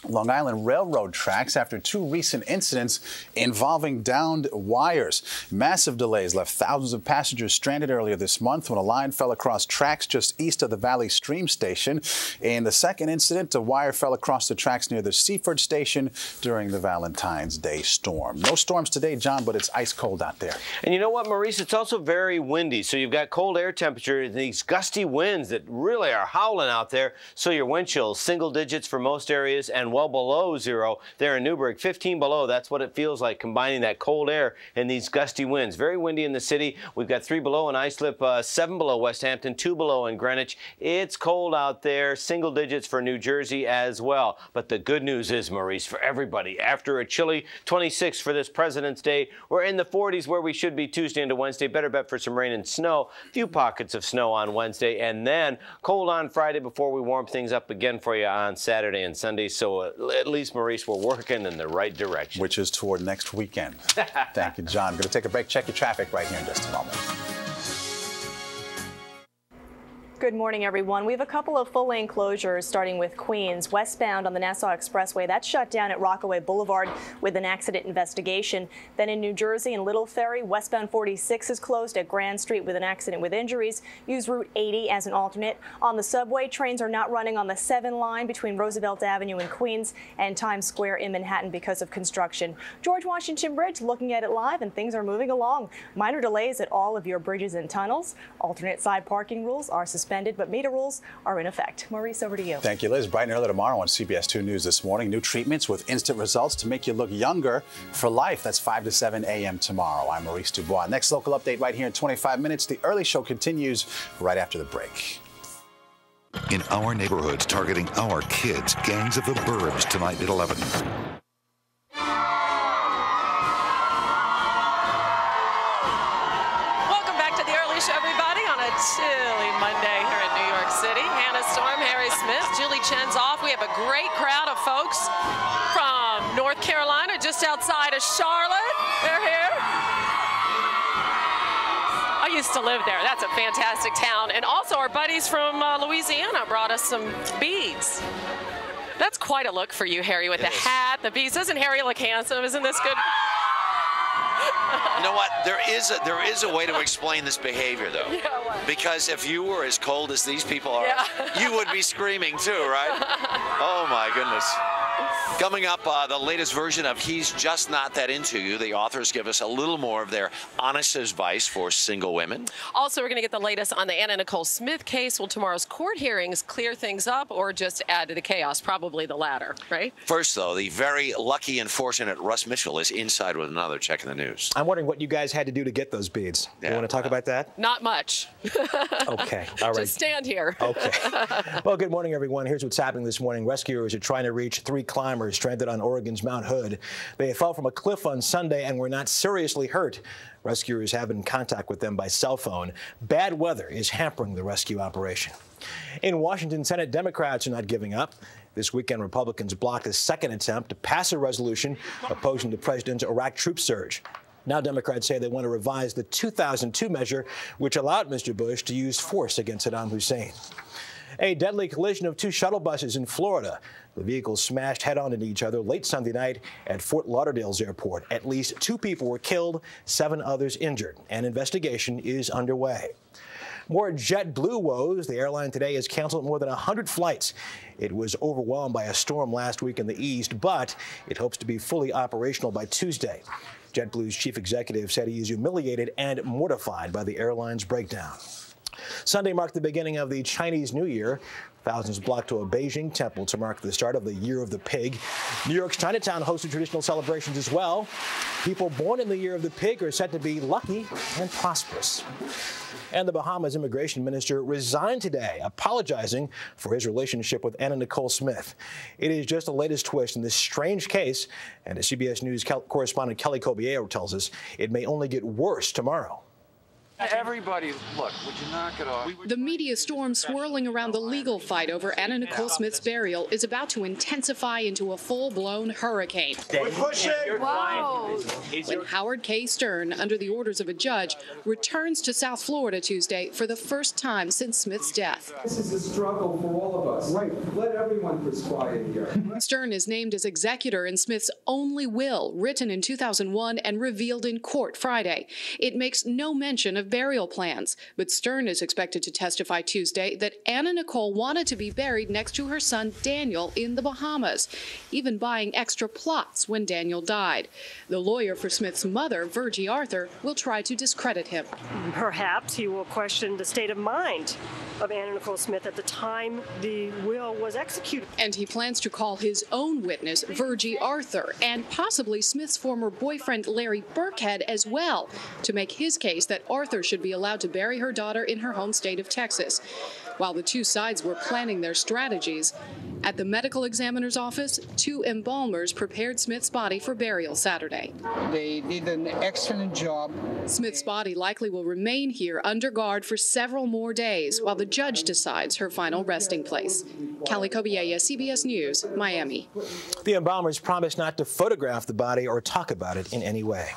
Long Island Railroad tracks after two recent incidents involving downed wires. Massive delays left thousands of passengers stranded earlier this month when a line fell across tracks just east of the Valley Stream Station. In the second incident, a wire fell across the tracks near the Seaford Station during the Valentine's Day storm. No storms today, John, but it's ice cold out there. And you know what, Maurice? It's also very windy, so you've got cold air temperature and these gusty winds that really are howling out there. So your wind chills, single digits for most areas and well below 0 there in Newburgh. 15 below, that's what it feels like, combining that cold air and these gusty winds. Very windy in the city. We've got 3 below in Islip, 7 below West Hampton, 2 below in Greenwich. It's cold out there, single digits for New Jersey as well. But the good news is, Maurice, for everybody, after a chilly 26 for this President's Day, we're in the 40s where we should be Tuesday into Wednesday. Better bet for some rain and snow. Few pockets of snow on Wednesday, and then cold on Friday before we warm things up again for you on Saturday and Sunday. So at least, Maurice, we're working in the right direction. Which is toward next weekend. Thank you, John. Going to take a break. Check your traffic right here in just a moment. Good morning, everyone. We have a couple of full-lane closures, starting with Queens. Westbound on the Nassau Expressway, that's shut down at Rockaway Boulevard with an accident investigation. Then in New Jersey, in Little Ferry, westbound 46 is closed at Grand Street with an accident with injuries. Use Route 80 as an alternate. On the subway, trains are not running on the 7 line between Roosevelt Avenue in Queens and Times Square in Manhattan because of construction. George Washington Bridge, looking at it live, and things are moving along. Minor delays at all of your bridges and tunnels. Alternate side parking rules are suspended, but meter rules are in effect. Maurice, over to you. Thank you, Liz. Bright and early tomorrow on CBS 2 News this morning. New treatments with instant results to make you look younger for life. That's 5 to 7 a.m. tomorrow. I'm Maurice Dubois. Next local update right here in 25 minutes. The early show continues right after the break. In our neighborhoods, targeting our kids, gangs of the burbs tonight at 11. Welcome back to the early show, everybody, on a chilly Monday here in New York City. Hannah Storm, Harry Smith, Julie Chen's off. We have a great crowd of folks from North Carolina, just outside of Charlotte. They're here. I used to live there. That's a fantastic town. And also our buddies from Louisiana brought us some beads. That's quite a look for you, Harry, with the hat, the beads. Doesn't Harry look handsome? Isn't this good? You know what? There is a way to explain this behavior, though. Yeah, what? Because if you were as cold as these people are, you would be screaming too, right? Oh my goodness. Coming up, the latest version of He's Just Not That Into You. The authors give us a little more of their honest advice for single women. Also, we're going to get the latest on the Anna Nicole Smith case. Will tomorrow's court hearings clear things up or just add to the chaos? Probably the latter, right? First, though, the very lucky and fortunate Russ Mitchell is inside with another check in the news. I'm wondering what you guys had to do to get those beads. You want to talk about that? Not much. Okay, all right. Just stand here. Okay. Well, good morning, everyone. Here's what's happening this morning. Rescuers are trying to reach 3 climbers stranded on Oregon's Mount Hood. They fell from a cliff on Sunday and were not seriously hurt. Rescuers have been in contact with them by cell phone. Bad weather is hampering the rescue operation. In Washington, Senate Democrats are not giving up. This weekend, Republicans blocked a second attempt to pass a resolution opposing the president's Iraq troop surge. Now Democrats say they want to revise the 2002 measure, which allowed Mr. Bush to use force against Saddam Hussein. A deadly collision of 2 shuttle buses in Florida. The vehicles smashed head-on into each other late Sunday night at Fort Lauderdale's airport. At least 2 people were killed, 7 others injured. An investigation is underway. More JetBlue woes. The airline today has canceled more than 100 flights. It was overwhelmed by a storm last week in the east, but it hopes to be fully operational by Tuesday. JetBlue's chief executive said he is humiliated and mortified by the airline's breakdown. Sunday marked the beginning of the Chinese New Year. Thousands flocked to a Beijing temple to mark the start of the Year of the Pig. New York's Chinatown hosted traditional celebrations as well. People born in the Year of the Pig are said to be lucky and prosperous. And the Bahamas immigration minister resigned today, apologizing for his relationship with Anna Nicole Smith. It is just the latest twist in this strange case, and as CBS News correspondent Kelly Cobiero tells us, it may only get worse tomorrow. Everybody, look, would you knock it off? The media storm swirling around the legal fight over Anna Nicole Smith's burial is about to intensify into a full-blown hurricane. We're pushing! Wow. When Howard K. Stern, under the orders of a judge, returns to South Florida Tuesday for the first time since Smith's death. This is a struggle for all of us. Right. Let everyone perspire here. Stern is named as executor in Smith's only will, written in 2001 and revealed in court Friday. It makes no mention of burial plans. But Stern is expected to testify Tuesday that Anna Nicole wanted to be buried next to her son Daniel in the Bahamas, even buying extra plots when Daniel died. The lawyer for Smith's mother, Virgie Arthur, will try to discredit him. Perhaps he will question the state of mind of Anna Nicole Smith at the time the will was executed. And he plans to call his own witness, Virgie Arthur, and possibly Smith's former boyfriend, Larry Burkhead, as well, to make his case that Arthur should be allowed to bury her daughter in her home state of Texas. While the two sides were planning their strategies, at the medical examiner's office, 2 embalmers prepared Smith's body for burial Saturday. They did an excellent job. Smith's body likely will remain here under guard for several more days while the judge decides her final resting place. Callie Kobiella, CBS News, Miami. The embalmers promised not to photograph the body or talk about it in any way.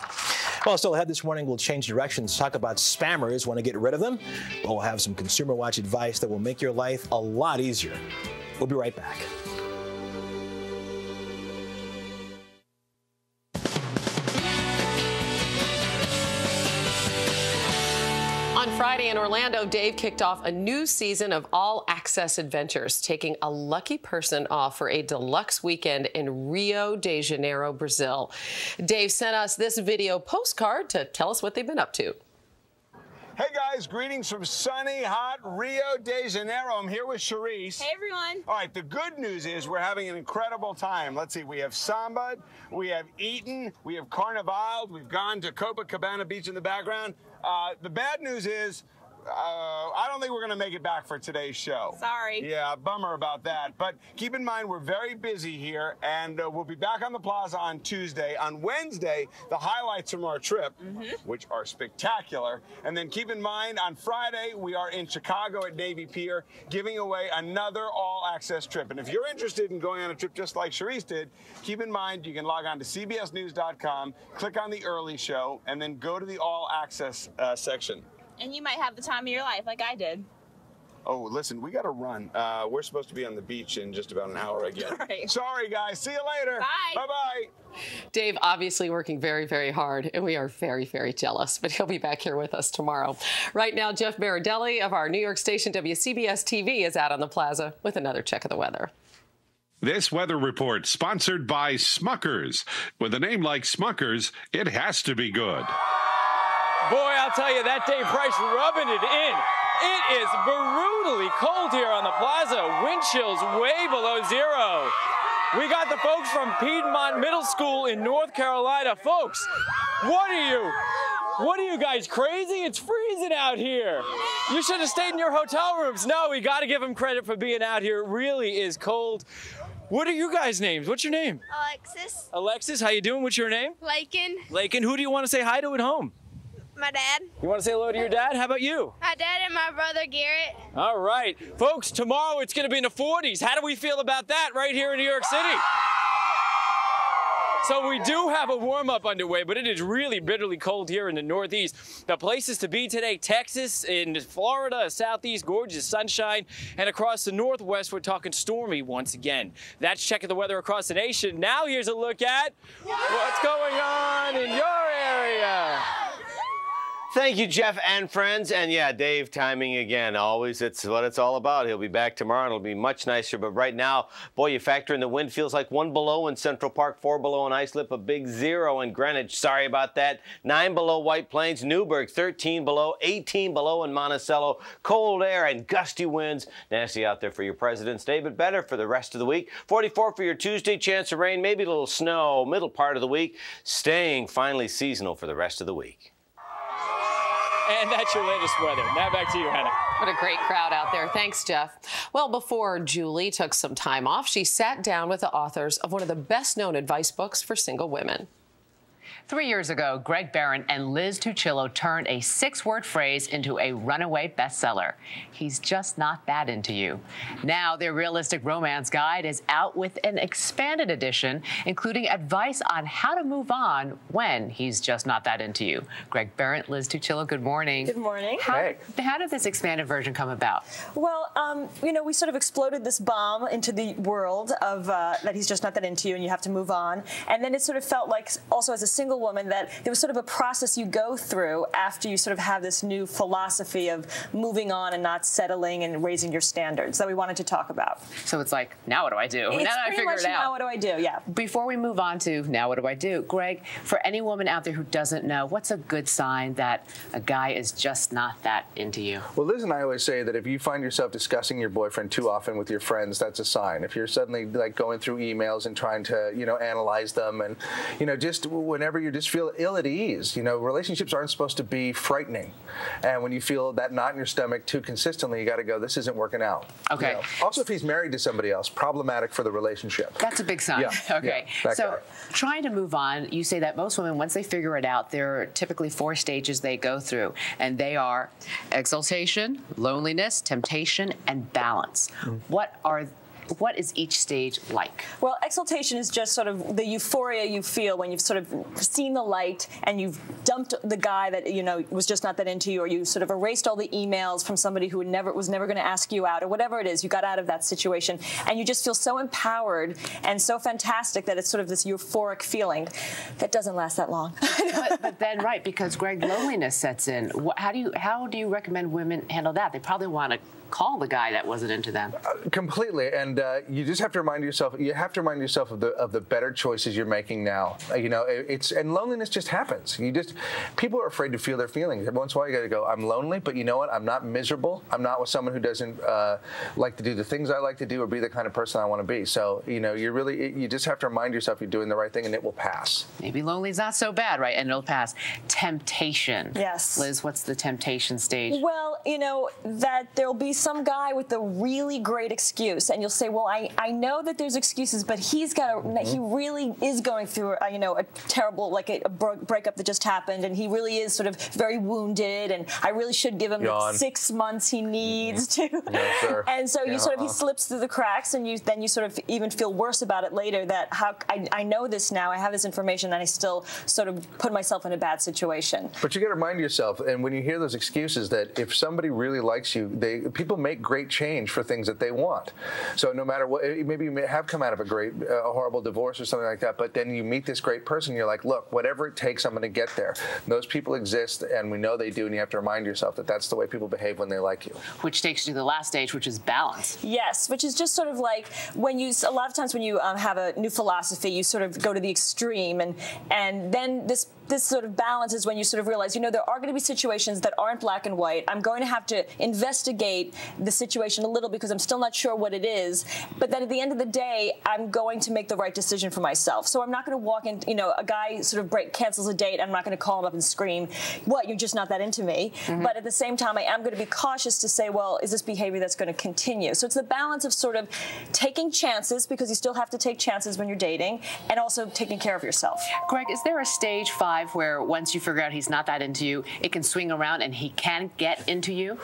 Well, still ahead this morning, we'll change directions, talk about spammers, want to get rid of them. We'll have some Consumer Watch advice that will make your life a lot easier. We'll be right back. On Friday in Orlando, Dave kicked off a new season of All Access Adventures, taking a lucky person off for a deluxe weekend in Rio de Janeiro, Brazil. Dave sent us this video postcard to tell us what they've been up to. Hey guys, greetings from sunny, hot Rio de Janeiro. I'm here with Cherise. Hey everyone. All right, the good news is we're having an incredible time. Let's see, we have samba, we have eaten, we have carnival, we've gone to Copacabana Beach in the background. The bad news is, I don't think we're going to make it back for today's show. Sorry. Yeah, bummer about that. But keep in mind, we're very busy here, and we'll be back on the plaza on Tuesday. On Wednesday, the highlights from our trip, which are spectacular. And then keep in mind, on Friday, we are in Chicago at Navy Pier, giving away another all-access trip. And if you're interested in going on a trip just like Cherise did, keep in mind, you can log on to CBSNews.com, click on the early show, and then go to the all-access section. And you might have the time of your life like I did. Oh, listen, we got to run. We're supposed to be on the beach in just about an hour again. Right. Sorry, guys. See you later. Bye. Bye-bye. Dave obviously working very, very hard, and we are very, very jealous, but he'll be back here with us tomorrow. Right now, Jeff Baradelli of our New York station WCBS TV is out on the plaza with another check of the weather. This weather report sponsored by Smuckers. With a name like Smuckers, it has to be good. Boy, I'll tell you, that Dave Price rubbing it in. It is brutally cold here on the plaza. Wind chills way below zero. We got the folks from Piedmont Middle School in North Carolina. Folks, what are you guys crazy? It's freezing out here. You should have stayed in your hotel rooms. No, we got to give them credit for being out here. It really is cold. What are you guys' names? What's your name? Alexis. Alexis, how you doing? What's your name? Lakin. Lakin, who do you want to say hi to at home? My dad. You want to say hello to your dad? How about you? My dad and my brother Garrett. All right. Folks, tomorrow it's going to be in the 40s. How do we feel about that right here in New York City? So we do have a warm-up underway, but it is really bitterly cold here in the Northeast. The places to be today, Texas, in Florida, Southeast, gorgeous sunshine, and across the Northwest, we're talking stormy once again. That's checking the weather across the nation. Now here's a look at what's going on in your area. Thank you, Jeff and friends. And yeah, Dave timing again. Always, it's what it's all about. He'll be back tomorrow and it'll be much nicer. But right now, boy, you factor in the wind, feels like 1 below in Central Park, 4 below in Islip, a big 0 in Greenwich. Sorry about that. 9 below White Plains, Newburgh, 13 below, 18 below in Monticello. Cold air and gusty winds. Nasty out there for your President's Day, but better for the rest of the week. 44 for your Tuesday, chance of rain, maybe a little snow, middle part of the week. Staying finally seasonal for the rest of the week. And that's your latest weather. Now back to you, Hannah. What a great crowd out there. Thanks, Jeff. Well, before Julie took some time off, she sat down with the authors of one of the best-known advice books for single women. 3 years ago, Greg Barron and Liz Tuccillo turned a 6-word phrase into a runaway bestseller. He's just not that into you. Now, their realistic romance guide is out with an expanded edition, including advice on how to move on when he's just not that into you. Greg Barron, Liz Tuccillo, good morning. Good morning. How did this expanded version come about? Well, you know, we sort of exploded this bomb into the world of that he's just not that into you and you have to move on. And then it sort of felt like, also as a single woman, that there was sort of a process you go through after you sort of have this new philosophy of moving on and not settling and raising your standards that we wanted to talk about. So it's like, now what do I do? It's now that I pretty figure much it out. now what do I do? Yeah. Before we move on to now what do I do, Greg, for any woman out there who doesn't know, what's a good sign that a guy is just not that into you? Well, Liz and I always say that if you find yourself discussing your boyfriend too often with your friends, that's a sign. If you're suddenly like going through emails and trying to, analyze them, and, just whenever you just feel ill at ease, relationships aren't supposed to be frightening. And when you feel that knot in your stomach too consistently, you got to go, this isn't working out. Okay. Also, if he's married to somebody else, problematic for the relationship. That's a big sign. Yeah. Okay. Yeah, so trying to move on, you say that most women, once they figure it out, there are typically 4 stages they go through, and they are exultation, loneliness, temptation, and balance. What is each stage like? Well, exultation is just sort of the euphoria you feel when you've sort of seen the light and you've dumped the guy that, was just not that into you, or you sort of erased all the emails from somebody who was never going to ask you out, or whatever it is. You got out of that situation and you just feel so empowered and so fantastic that it's sort of this euphoric feeling that doesn't last that long. but then, right, because Greg, loneliness sets in. How do you recommend women handle that? They probably want to call the guy that wasn't into them. Completely, and you just have to remind yourself. You have to remind yourself of the better choices you're making now. And loneliness just happens. People are afraid to feel their feelings. Every once in a while, you got to go, I'm lonely, but you know what? I'm not miserable. I'm not with someone who doesn't like to do the things I like to do or be the kind of person I want to be. So you just have to remind yourself you're doing the right thing, and it will pass. Maybe lonely's not so bad, right? And it'll pass. Temptation. Yes. Liz, what's the temptation stage? Well, that there'll be some guy with a really great excuse, and you'll say, well, I know that there's excuses, but he really is going through a terrible, like a breakup that just happened, and he really is sort of very wounded, and I really should give him the 6 months he needs to. Yeah, sure. And so he slips through the cracks, and then you sort of even feel worse about it later, that I know this now, I have this information, and I still sort of put myself in a bad situation. But you got to remind yourself, and when you hear those excuses, that if somebody really likes you, people make great change for things that they want. So no matter what, maybe you may have come out of a horrible divorce or something like that, but then you meet this great person, you're like, look, whatever it takes, I'm going to get there. Those people exist, and we know they do, and you have to remind yourself that that's the way people behave when they like you. Which takes you to the last stage, which is balance. Yes, which is just sort of like a lot of times when you have a new philosophy, you sort of go to the extreme, and then this sort of balance is when you sort of realize, there are going to be situations that aren't black and white. I'm going to have to investigate the situation a little because I'm still not sure what it is. But then at the end of the day, I'm going to make the right decision for myself. So I'm not going to walk in, a guy sort of cancels a date. I'm not going to call him up and scream, what, you're just not that into me. Mm-hmm. But at the same time, I am going to be cautious to say, well, is this behavior that's going to continue? So it's the balance of sort of taking chances, because you still have to take chances when you're dating, and also taking care of yourself. Greg, is there a stage 5 where once you figure out he's not that into you, it can swing around and he can get into you?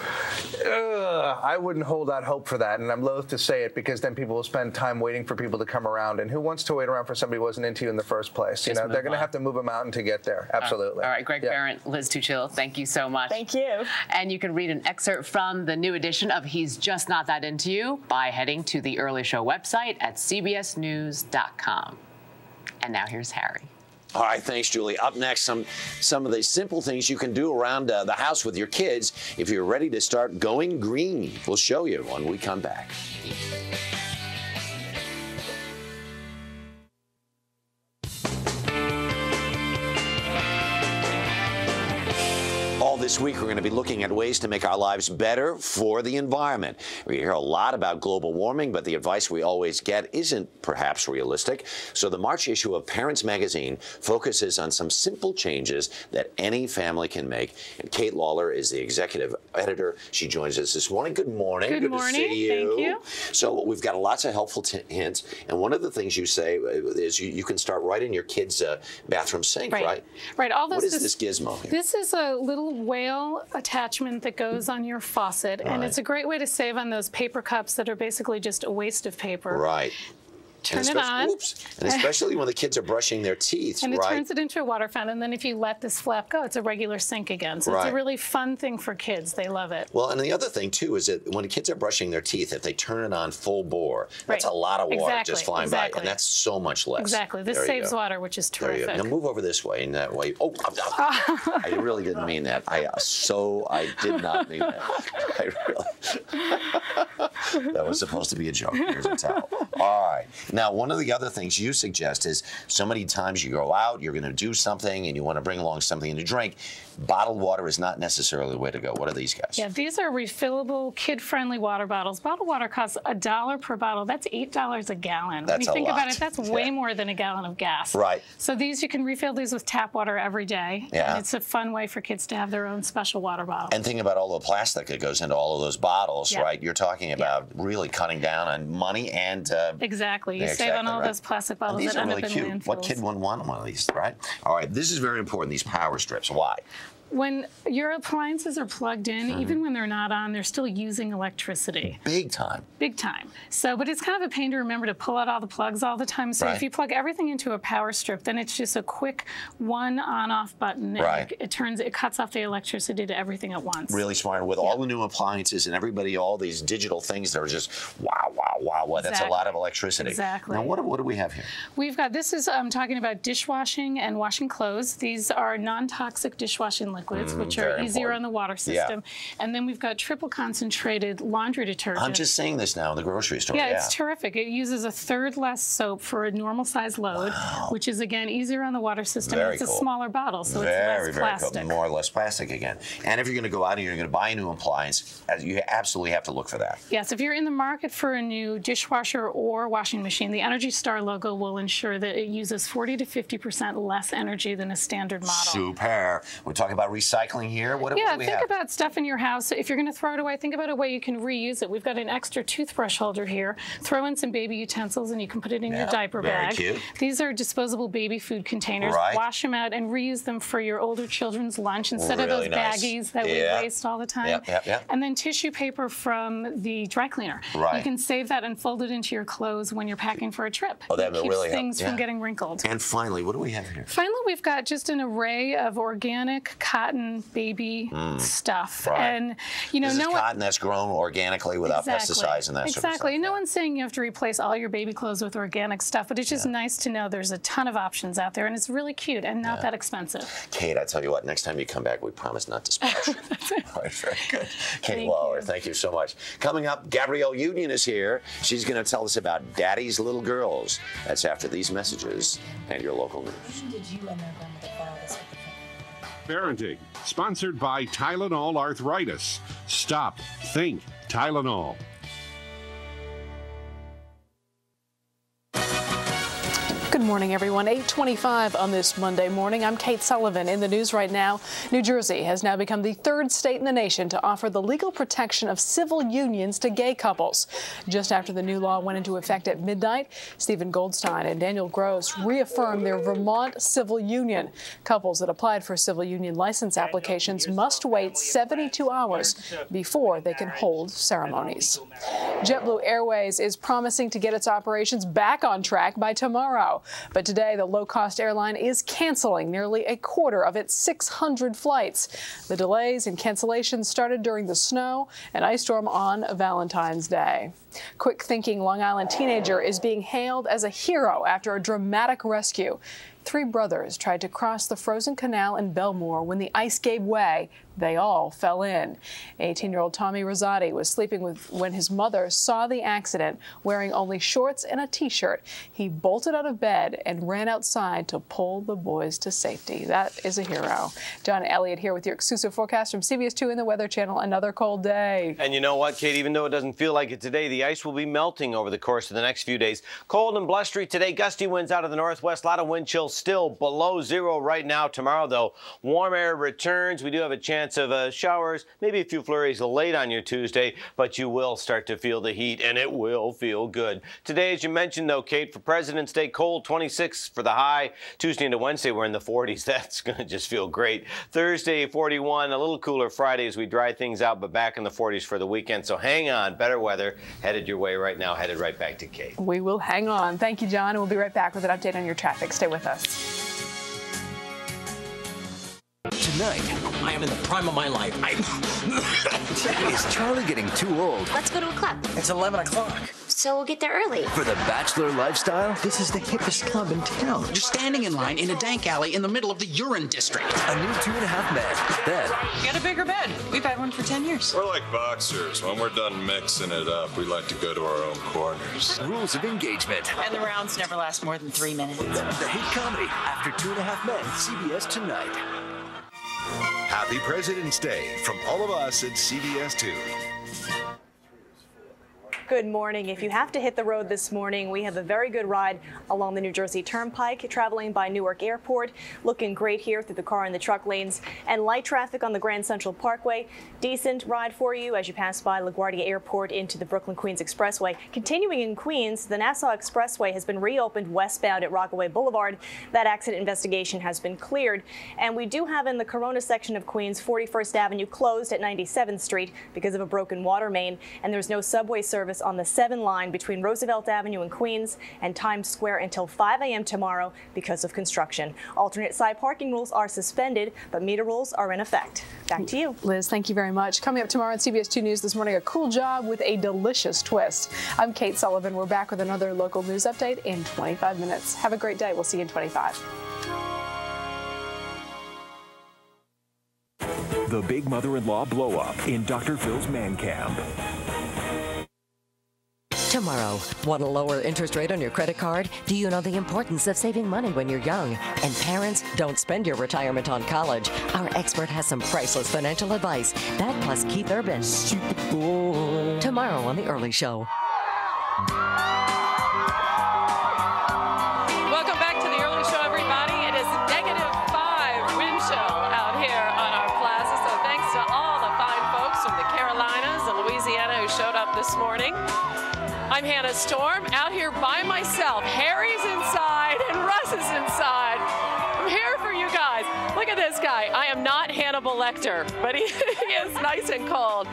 I wouldn't hold out hope for that, and I'm loath to say it because then people will spend time waiting for people to come around, and who wants to wait around for somebody who wasn't into you in the first place? They're going to have to move a mountain to get there. Absolutely. All right, Greg Barron, Liz Tuchil, thank you so much. Thank you. And you can read an excerpt from the new edition of He's Just Not That Into You by heading to the Early Show website at cbsnews.com. And now here's Harry. All right, thanks, Julie. Up next, some of the simple things you can do around the house with your kids if you're ready to start going green. We'll show you when we come back. This week, we're going to be looking at ways to make our lives better for the environment. We hear a lot about global warming, but the advice we always get isn't perhaps realistic. So the March issue of Parents Magazine focuses on some simple changes that any family can make. And Kate Lawler is the executive editor. She joins us this morning. Good morning. Good morning. To see you. Thank you. So we've got lots of helpful hints. And one of the things you say is you can start right in your kid's bathroom sink, right? Right. All this what is this gizmo here? This is a little whale attachment that goes on your faucet, and it's a great way to save on those paper cups that are basically just a waste of paper. Right. turn it on. Oops. And especially when the kids are brushing their teeth, and it right? turns it into a water fountain. And then if you let this flap go, it's a regular sink again. So it's a really fun thing for kids. They love it. Well, and the other thing, too, is that when kids are brushing their teeth, if they turn it on full bore, that's a lot of water just flying by. And that's so much less. Exactly. This saves water, which is terrific. Now move over this way, and that way. Oh, I really didn't mean that. I did not mean that. That was supposed to be a joke. Here's a towel. All right. Now, one of the other things you suggest is so many times you go out, you're going to do something, and you want to bring along something to drink. Bottled water is not necessarily the way to go. What are these guys? Yeah, these are refillable, kid-friendly water bottles. Bottled water costs $1 per bottle. That's $8 a gallon. That's when you think a lot. about it, that's way more than a gallon of gas. Right. So these, you can refill these with tap water every day. Yeah. And it's a fun way for kids to have their own special water bottle. And think about all the plastic that goes into all of those bottles, right? You're talking about really cutting down on money and... exactly. You save on all those plastic bottles these that are end really up in cute. landfills. What kid wouldn't want one of these, right? All right, this is very important, these power strips. Why? When your appliances are plugged in, even when they're not on, they're still using electricity. Big time. Big time. So, but it's kind of a pain to remember to pull out all the plugs all the time. So if you plug everything into a power strip, then it's just a quick one on-off button. And it cuts off the electricity to everything at once. Really smart. With all the new appliances and everybody, all these digital things that are just wow, wow, wow. Wow, that's a lot of electricity. Exactly. Now, what do we have here? We've got, this is talking about dishwashing and washing clothes. These are non-toxic dishwashing liquids, which are easier on the water system. And then we've got triple concentrated laundry detergent. I'm just seeing this now in the grocery store. Yeah, it's terrific. It uses a third less soap for a normal size load, which is, again, easier on the water system. Very it's cool. a smaller bottle, so it's less plastic. Cool. More or less plastic again. And if you're going to go out and you're going to buy a new appliance, you absolutely have to look for that. Yes, if you're in the market for a new dishwasher or washing machine, the Energy Star logo will ensure that it uses 40 to 50% less energy than a standard model. Super. We're talking about recycling here. What do we have? Think about stuff in your house. If you're going to throw it away, think about a way you can reuse it. We've got an extra toothbrush holder here. Throw in some baby utensils and you can put it in your diaper bag. Cute. These are disposable baby food containers. Wash them out and reuse them for your older children's lunch instead of those baggies that we waste all the time. And then tissue paper from the dry cleaner. You can save that and fold it into your clothes when you're packing for a trip. Oh, that keeps really things from getting wrinkled. And finally, what do we have here? Finally, we've got just an array of organic cotton baby stuff. And this is cotton that's grown organically without pesticides and that sort of stuff. No one's saying you have to replace all your baby clothes with organic stuff, but it's just nice to know there's a ton of options out there, and it's really cute and not that expensive. Kate, I tell you what, next time you come back, we promise not to splash you. All right, very good. Kate Waller, thank you so much. Coming up, Gabrielle Union is here. She's going to tell us about Daddy's Little Girls. That's after these messages and your local news. Parenting, sponsored by Tylenol Arthritis. Stop, think, Tylenol. Good morning, everyone. 8:25 on this Monday morning. I'm Kate Sullivan. In the news right now, New Jersey has now become the third state in the nation to offer the legal protection of civil unions to gay couples. Just after the new law went into effect at midnight, Stephen Goldstein and Daniel Gross reaffirmed their Vermont civil union. Couples that applied for civil union license applications must wait 72 hours before they can hold ceremonies. JetBlue Airways is promising to get its operations back on track by tomorrow. But today, the low-cost airline is canceling nearly a quarter of its 600 flights. The delays and cancellations started during the snow and ice storm on Valentine's Day. Quick-thinking Long Island teenager is being hailed as a hero after a dramatic rescue. 3 brothers tried to cross the frozen canal in Belmore when the ice gave way. They all fell in. 18-year-old Tommy Rosati was sleeping when his mother saw the accident, wearing only shorts and a T-shirt. He bolted out of bed and ran outside to pull the boys to safety. That is a hero. John Elliott here with your exclusive forecast from CBS 2 and the Weather Channel. Another cold day. And you know what, Kate? Even though it doesn't feel like it today, the ice will be melting over the course of the next few days. Cold and blustery today. Gusty winds out of the northwest. A lot of wind chill still below zero right now. Tomorrow, though, warm air returns. We do have a chance of showers, maybe a few flurries late on your Tuesday, but you will start to feel the heat, and it will feel good. Today, as you mentioned, though, Kate, for President's Day, cold, 26 for the high. Tuesday into Wednesday, we're in the 40s. That's going to just feel great. Thursday, 41, a little cooler Friday as we dry things out, but back in the 40s for the weekend. So hang on, better weather heading headed your way right now, headed right back to Kate. We will hang on. Thank you, John, and we'll be right back with an update on your traffic. Stay with us. Tonight, I am in the prime of my life. Is Charlie getting too old? Let's go to a club. It's 11 o'clock. So we'll get there early. For the bachelor lifestyle, this is the hippest club in town. You're standing in line in a dank alley in the middle of the urine district. A new 2.5 Men. Then, get a bigger bed. We've had one for 10 years. We're like boxers. When we're done mixing it up, we like to go to our own corners. Rules of engagement. And the rounds never last more than 3 minutes. The hit comedy, After 2.5 Men, CBS tonight. Happy President's Day from all of us at CBS 2. Good morning. If you have to hit the road this morning, we have a very good ride along the New Jersey Turnpike, traveling by Newark Airport. Looking great here through the car and the truck lanes, and light traffic on the Grand Central Parkway. Decent ride for you as you pass by LaGuardia Airport into the Brooklyn-Queens Expressway. Continuing in Queens, the Nassau Expressway has been reopened westbound at Rockaway Boulevard. That accident investigation has been cleared. And we do have in the Corona section of Queens, 41st Avenue closed at 97th Street because of a broken water main, and there's no subway service on the 7 line between Roosevelt Avenue and Queens and Times Square until 5 a.m. tomorrow because of construction. Alternate side parking rules are suspended, but meter rules are in effect. Back to you. Liz, thank you very much. Coming up tomorrow on CBS 2 News this morning, a cool job with a delicious twist. I'm Kate Sullivan. We're back with another local news update in 25 minutes. Have a great day. We'll see you in 25. The big mother-in-law blow-up in Dr. Phil's man camp. Tomorrow, want a lower interest rate on your credit card? Do you know the importance of saving money when you're young? And parents, don't spend your retirement on college. Our expert has some priceless financial advice. That plus Keith Urban. Tomorrow on The Early Show. Welcome back to The Early Show, everybody. It is -5 wind chill out here on our plaza. So thanks to all the fine folks from the Carolinas and Louisiana who showed up this morning. I'm Hannah Storm, out here by myself. Harry's inside and Russ is inside. I'm here for you guys. Look at this guy. I am not Hannibal Lecter, but he is nice and cold.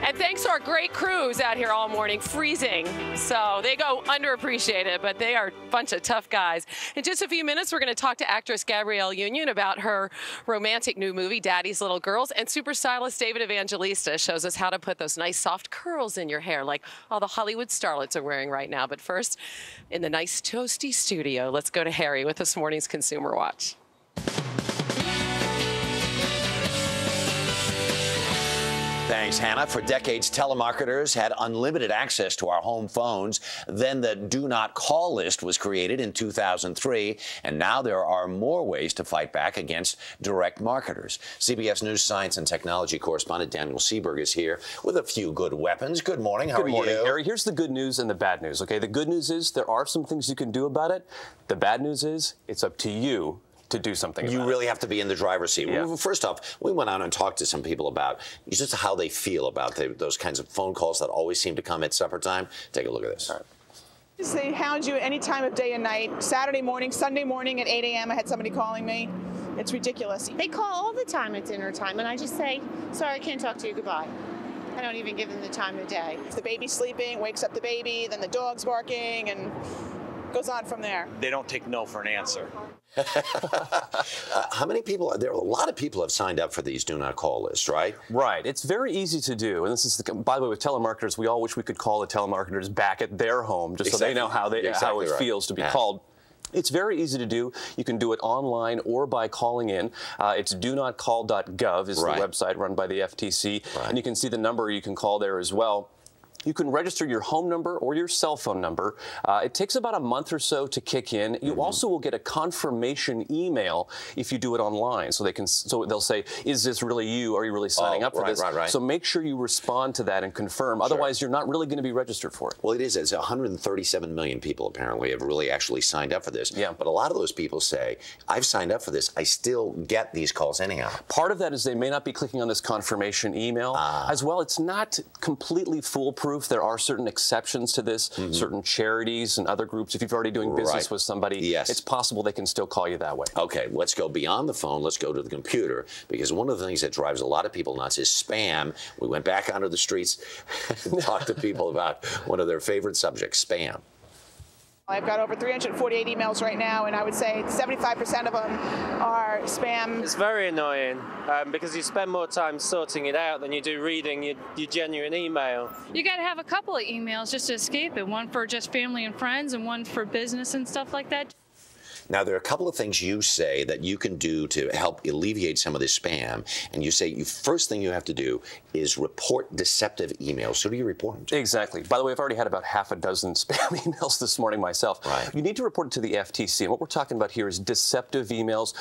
And thanks to our great crews out here all morning, freezing. So they go underappreciated, but they are a bunch of tough guys. In just a few minutes, we're going to talk to actress Gabrielle Union about her romantic new movie, Daddy's Little Girls. And super stylist David Evangelista shows us how to put those nice soft curls in your hair like all the Hollywood starlets are wearing right now. But first, in the nice toasty studio, let's go to Harry with this morning's Consumer Watch. Thanks, Hannah. For decades, telemarketers had unlimited access to our home phones. Then the Do Not Call list was created in 2003, and now there are more ways to fight back against direct marketers. CBS News science and technology correspondent Daniel Seberg is here with a few good weapons. Good morning. How are you? Good morning, Harry. Here's the good news and the bad news, okay? The good news is there are some things you can do about it. The bad news is it's up to you to do something about it. You really have to be in the driver's seat. Yeah. Well, first off, we went out and talked to some people about just how they feel about those kinds of phone calls that always seem to come at supper time. Take a look at this. All right. They hound you any time of day and night. Saturday morning, Sunday morning at 8 a.m. I had somebody calling me. It's ridiculous. They call all the time at dinner time, and I just say, sorry, I can't talk to you, goodbye. I don't even give them the time of day. If the baby's sleeping, wakes up the baby, then the dog's barking, and goes on from there. They don't take no for an answer. How many people? There are a lot of people have signed up for these Do Not Call lists, right? Right. It's very easy to do. And this is, by the way, with telemarketers, we all wish we could call the telemarketers back at their home just so they know how it feels to be called. It's very easy to do. You can do it online or by calling in. It's donotcall.gov is the website run by the FTC. And you can see the number you can call there as well. You can register your home number or your cell phone number. It takes about a month or so to kick in. You also will get a confirmation email if you do it online. So they'll say, is this really you? Are you really signing up for this? Right. So make sure you respond to that and confirm. Otherwise, you're not really going to be registered for it. Well, it is. It's 137 million people apparently have really actually signed up for this. Yeah. But a lot of those people say, I've signed up for this. I still get these calls anyhow. Part of that is they may not be clicking on this confirmation email. As well, it's not completely foolproof. proof. There are certain exceptions to this, certain charities and other groups. If you're already doing business with somebody, it's possible they can still call you that way. Okay, let's go beyond the phone. Let's go to the computer, because one of the things that drives a lot of people nuts is spam. We went back onto the streets and talked to people about one of their favorite subjects, spam. I've got over 348 emails right now, and I would say 75% of them are spam. It's very annoying because you spend more time sorting it out than you do reading your genuine email. You got to have a couple of emails just to escape it, one for just family and friends and one for business and stuff like that. Now, there are a couple of things you say that you can do to help alleviate some of this spam. And you say first thing you have to do is report deceptive emails. So do you report them to? Exactly. By the way, I've already had about half a dozen spam emails this morning myself. Right. You need to report it to the FTC. And what we're talking about here is deceptive emails,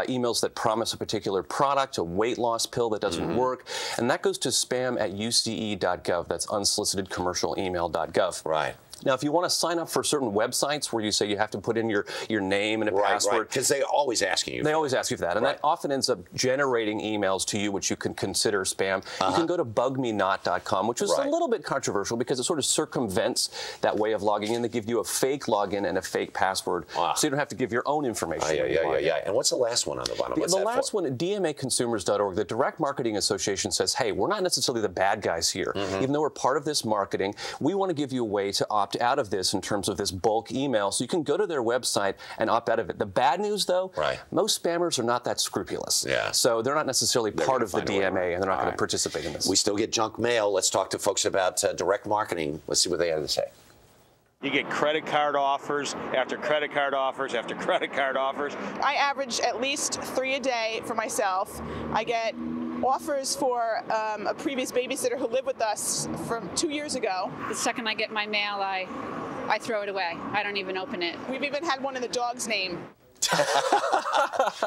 emails that promise a particular product, a weight loss pill that doesn't work. And that goes to spam@uce.gov. That's unsolicitedcommercialemail.gov. Right. Now, if you want to sign up for certain websites where you say you have to put in your name and a password. Because they're always asking you. They always ask you for that. And that often ends up generating emails to you, which you can consider spam. You can go to bugmenot.com, which is a little bit controversial because it sort of circumvents that way of logging in. They give you a fake login and a fake password, so you don't have to give your own information. Yeah. And what's the last one on the bottom? The last one at dmaconsumers.org, the Direct Marketing Association says, hey, we're not necessarily the bad guys here. Even though we're part of this marketing, we want to give you a way to opt out of this in terms of this bulk email. So you can go to their website and opt out of it. The bad news, though, most spammers are not that scrupulous. So they're not necessarily part of the DMA, and they're not going to participate in this. We still get junk mail. Let's talk to folks about direct marketing. Let's see what they have to say. You get credit card offers after credit card offers after credit card offers. I average at least 3 a day for myself. I get offers for a previous babysitter who lived with us from 2 years ago. The second I get my mail, I throw it away. I don't even open it. We've even had one in the dog's name.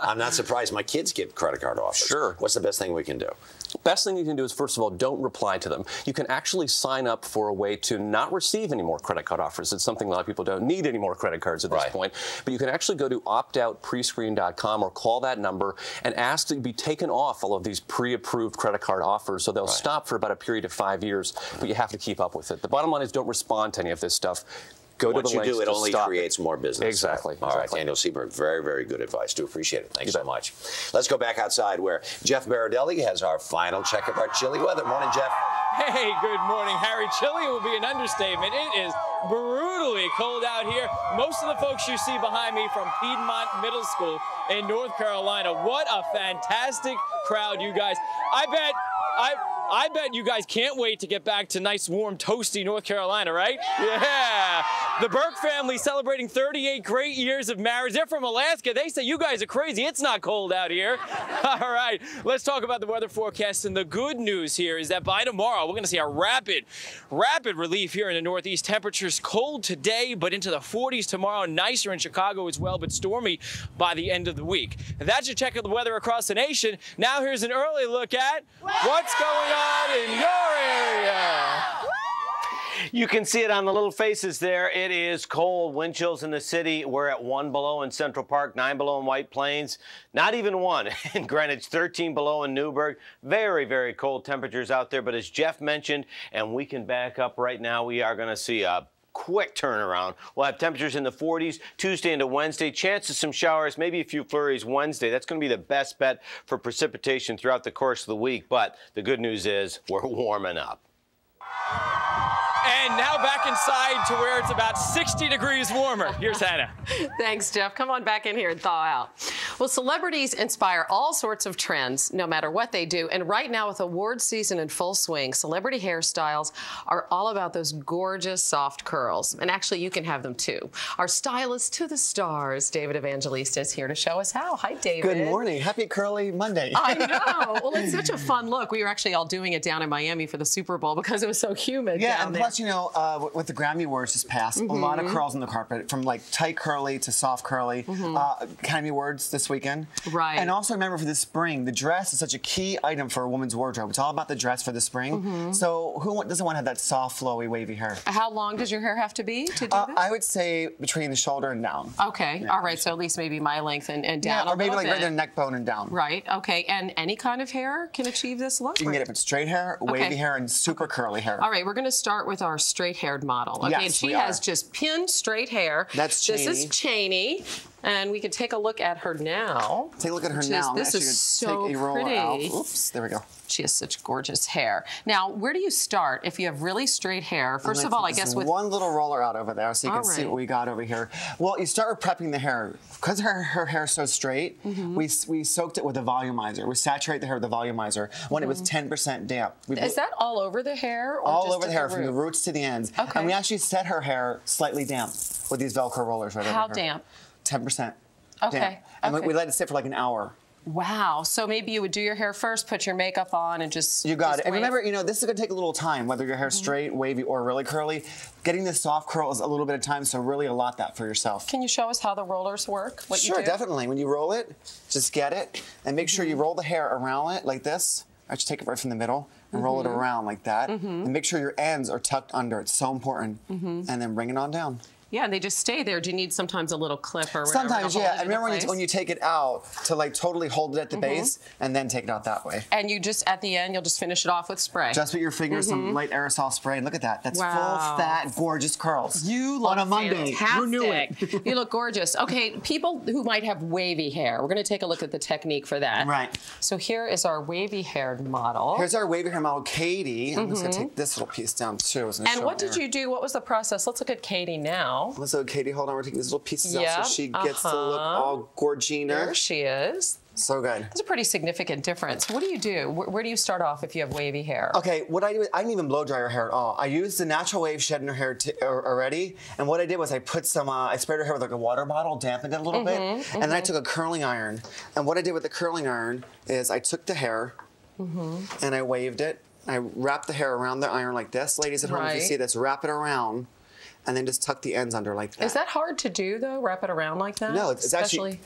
I'm not surprised. My kids get credit card offers. Sure. What's the best thing we can do? Best thing you can do is, first of all, don't reply to them. You can actually sign up for a way to not receive any more credit card offers. It's something a lot of people don't need any more credit cards at this point. But you can actually go to optoutprescreen.com or call that number and ask to be taken off all of these pre-approved credit card offers. So they'll stop for about a period of 5 years, but you have to keep up with it. The bottom line is don't respond to any of this stuff. Once you do, it only creates more business. Exactly. All right, Daniel Seaberg, very, very good advice. Do appreciate it. Thanks so much. Let's go back outside where Jeff Baradelli has our final check of our chilly weather. Morning, Jeff. Hey, good morning, Harry. Chilly will be an understatement. It is brutally cold out here. Most of the folks you see behind me from Piedmont Middle School in North Carolina. What a fantastic crowd, you guys. I bet you guys can't wait to get back to nice, warm, toasty North Carolina, right? Yeah. The Burke family celebrating 38 great years of marriage. They're from Alaska. They say you guys are crazy. It's not cold out here. All right, let's talk about the weather forecast. And the good news here is that by tomorrow, we're going to see a rapid relief here in the Northeast. Temperatures cold today, but into the 40s tomorrow. Nicer in Chicago as well, but stormy by the end of the week. And that's your check of the weather across the nation. Now here's an early look at what's going on in your area. You can see it on the little faces there. It is cold. Wind chills in the city. We're at 1 below in Central Park, 9 below in White Plains. Not even 1 in Greenwich, 13 below in Newburgh. Very, very cold temperatures out there. But as Jeff mentioned, and we can back up right now, we are going to see a quick turnaround. We'll have temperatures in the 40s Tuesday into Wednesday. Chance of some showers, maybe a few flurries Wednesday. That's going to be the best bet for precipitation throughout the course of the week. But the good news is we're warming up. And now back inside to where it's about 60 degrees warmer. Here's Hannah. Thanks, Jeff. Come on back in here and thaw out. Well, celebrities inspire all sorts of trends, no matter what they do. And right now, with awards season in full swing, celebrity hairstyles are all about those gorgeous, soft curls. And actually, you can have them, too. Our stylist to the stars, David Evangelista, is here to show us how. Hi, David. Good morning. Happy curly Monday. I know. Well, it's such a fun look. We were actually all doing it down in Miami for the Super Bowl because it was so humid down there. Plus, you know, with the Grammy Awards just passed, a lot of curls on the carpet, from like tight curly to soft curly. Academy Awards this weekend. Right. And also remember for the spring, the dress is such a key item for a woman's wardrobe. It's all about the dress for the spring. So who doesn't want to have that soft, flowy, wavy hair? How long does your hair have to be to do this? I would say between the shoulder and down. Okay. Yeah. All right. So at least maybe my length and down. Yeah, or maybe like bit. right in the neck bone and down. Right. Okay. And any kind of hair can achieve this look? You can get it with straight hair, wavy hair, and super curly hair. All right. We're going to start with our straight-haired model. Okay. Yes, and she has just pinned straight hair. That's Cheney. This is Cheney. And we can take a look at her now. Take a look at her now. This is so pretty. Out. Oops, there we go. She has such gorgeous hair. Now, where do you start if you have really straight hair? First of all, I guess with one little roller out over there so you can see what we got over here. Well, you start with prepping the hair. Because her hair is so straight, we soaked it with a volumizer. We saturate the hair with a volumizer when it was 10% damp. Is that all over the hair? Or all just over the hair, from the roots to the ends. Okay. And we actually set her hair slightly damp with these Velcro rollers right over her. How damp? 10%. Okay. Damp. And we let it sit for like an hour. Wow. So maybe you would do your hair first, put your makeup on, and just You got it. And wait. remember, this is going to take a little time, whether your hair's straight, wavy, or really curly. Getting this soft curl is a little bit of time, so really allot that for yourself. Can you show us how the rollers work? What Sure, you do? definitely. When you roll it, just get it, and make sure you roll the hair around it like this. I just take it right from the middle and roll it around like that. And make sure your ends are tucked under. It's so important. And then bring it on down. Yeah, and they just stay there. Do you need sometimes a little clip or whatever? Sometimes, yeah. And remember when you take it out to like totally hold it at the base and then take it out that way. And you just, at the end, you'll just finish it off with spray. Just with your fingers, some light aerosol spray. And look at that. That's full, fat, gorgeous curls. You look on a Monday. fantastic. Who knew it? You look gorgeous. Okay, people who might have wavy hair, we're going to take a look at the technique for that. Right. So here is our wavy-haired model. Here's our wavy-haired model, Katie. I'm just going to take this little piece down, too. And what did you do? What was the process? Let's look at Katie now. So Katie, hold on, we're taking these little pieces out so she gets to look all gorgina. There she is. So good. That's a pretty significant difference. What do you do? Where do you start off if you have wavy hair? Okay, what I do is I didn't even blow dry her hair at all. I used the natural wave shed in her hair already, and what I did was I put some, I sprayed her hair with like a water bottle, dampened it a little bit, and then I took a curling iron. And what I did with the curling iron is I took the hair and I waved it. I wrapped the hair around the iron like this. Ladies at home, if you see this, wrap it around. And then just tuck the ends under like that. Is that hard to do, though? Wrap it around like that? No, it's actually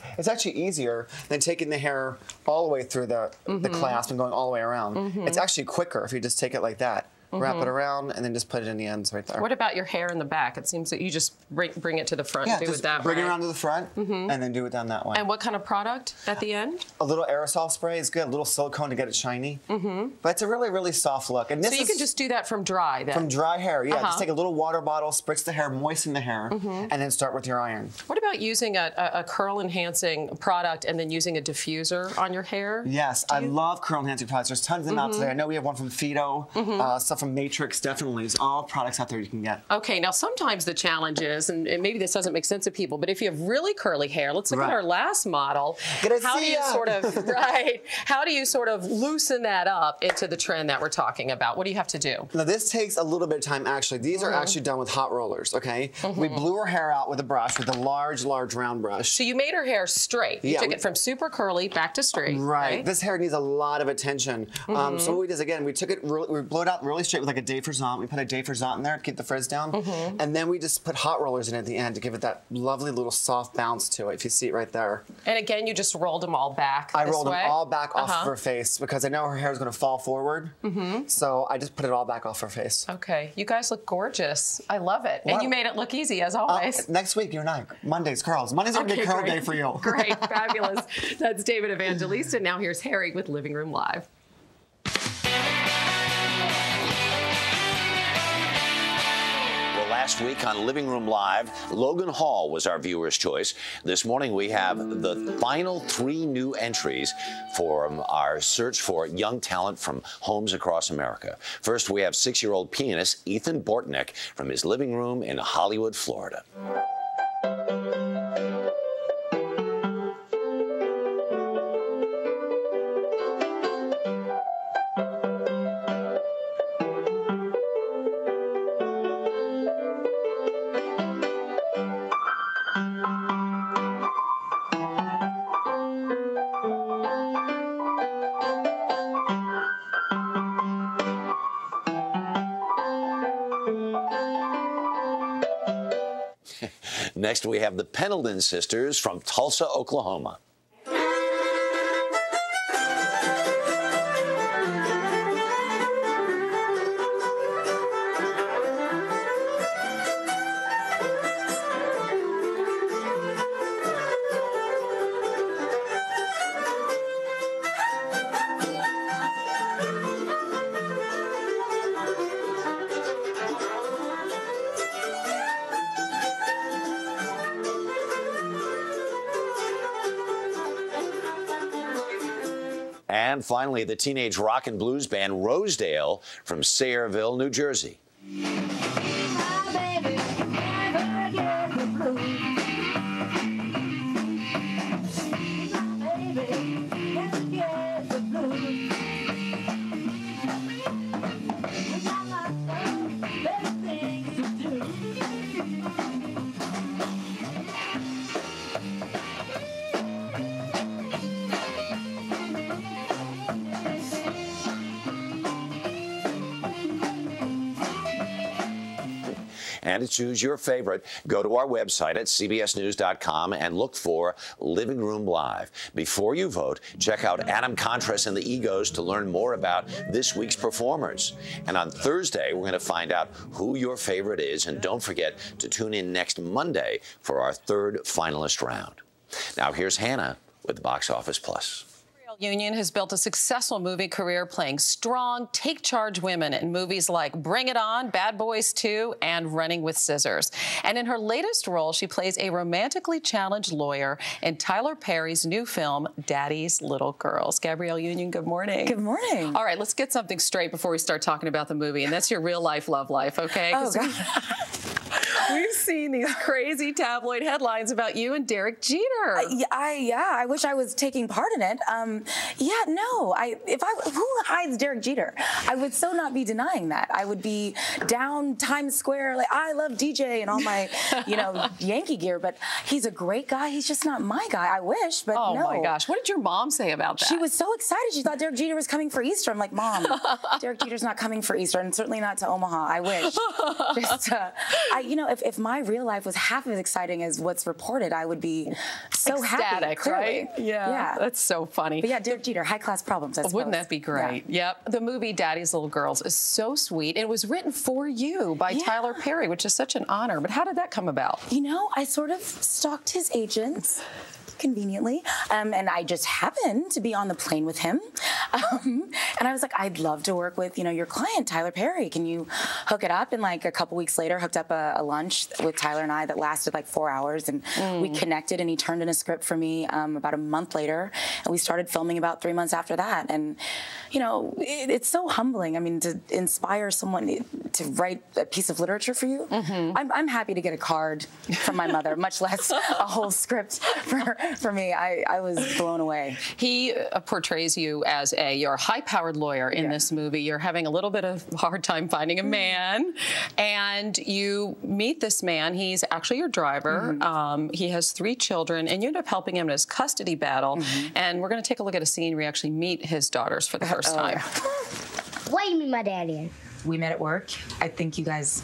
easier than taking the hair all the way through the clasp and going all the way around. It's actually quicker if you just take it like that. Wrap it around, and then just put it in the ends right there. What about your hair in the back? It seems that you just bring it to the front and do it that way. Bring it around to the front, and then do it down that way. And what kind of product at the end? A little aerosol spray is good. A little silicone to get it shiny. But it's a really, really soft look. And this so you can just do that from dry, then? From dry hair, yeah. Just take a little water bottle, spritz the hair, moisten the hair, and then start with your iron. What about using a curl-enhancing product and then using a diffuser on your hair? Yes, I love curl-enhancing products. There's tons of them out today. I know we have one from Fido, stuff from Matrix, definitely. There's all products out there you can get. Okay, now sometimes the challenge is, and maybe this doesn't make sense to people, but if you have really curly hair, let's look at our last model. How do you how do you sort of loosen that up into the trend that we're talking about? What do you have to do? Now this takes a little bit of time actually. These are actually done with hot rollers, okay? We blew her hair out with a brush, with a large round brush. So you made her hair straight. You took it from super curly back to straight. Right. This hair needs a lot of attention. So what we did is, again, we took it, we blew it out really straight with like a day for We put a day for in there to keep the frizz down. And then we just put hot rollers in at the end to give it that lovely little soft bounce to it, if you see it right there. And again, you just rolled them all back I rolled them all back off of her face because I know her hair is going to fall forward. So I just put it all back off her face. Okay. You guys look gorgeous. I love it. And you made it look easy, as always. Next week, you and I. Monday's curls. Monday's a big curl day for you. Great. Fabulous. That's David Evangelista. Now here's Harry with Living Room Live. Last week on Living Room Live, Logan Hall was our viewer's choice. This morning we have the final 3 new entries for our search for young talent from homes across America. First, we have 6-year-old pianist Ethan Bortnick from his living room in Hollywood, Florida. Next, we have the Pendleton sisters from Tulsa, Oklahoma. And finally, the teenage rock and blues band Rosedale from Sayreville, New Jersey. And to choose your favorite, go to our website at cbsnews.com and look for Living Room Live. Before you vote, check out Adam Contras and the Egos to learn more about this week's performers. And on Thursday, we're going to find out who your favorite is. And don't forget to tune in next Monday for our third finalist round. Now, here's Hannah with Box Office Plus. Union has built a successful movie career playing strong, take-charge women in movies like Bring It On, Bad Boys 2, and Running with Scissors. And in her latest role, she plays a romantically challenged lawyer in Tyler Perry's new film, Daddy's Little Girls. Gabrielle Union, good morning. Good morning. All right, let's get something straight before we start talking about the movie, and that's your real-life love life, okay? Oh, God. We've seen these crazy tabloid headlines about you and Derek Jeter. I wish I was taking part in it. Who hides Derek Jeter? I would so not be denying that. I would be down Times Square, like, I love DJ and all my, Yankee gear, but he's a great guy. He's just not my guy. I wish, but no. Oh my gosh. What did your mom say about that? She was so excited. She thought Derek Jeter was coming for Easter. I'm like, Mom, Derek Jeter's not coming for Easter, and certainly not to Omaha. I wish. If my real life was half as exciting as what's reported, I would be so happy. Right? Yeah. That's so funny. But yeah, Derek Jeter, high-class problems, I suppose. Wouldn't that be great? Yeah. Yep. The movie Daddy's Little Girls is so sweet. It was written for you by Tyler Perry, which is such an honor. But how did that come about? I sort of stalked his agents. Conveniently, and I just happened to be on the plane with him, and I was like, I'd love to work with your client Tyler Perry. Can you hook it up? And like a couple weeks later, hooked up a lunch with Tyler and I that lasted like 4 hours, and we connected, and he turned in a script for me about a month later, and we started filming about 3 months after that. And it's so humbling. I mean, to inspire someone to write a piece of literature for you. I'm happy to get a card from my mother, much less a whole script for me. I was blown away. He portrays you as you're a high-powered lawyer in this movie. You're having a little bit of a hard time finding a man, and you meet this man. He's actually your driver. He has 3 children, and you end up helping him in his custody battle. And we're going to take a look at a scene where you actually meet his daughters for the first time. Why do you meet my daddy? We met at work. I think you guys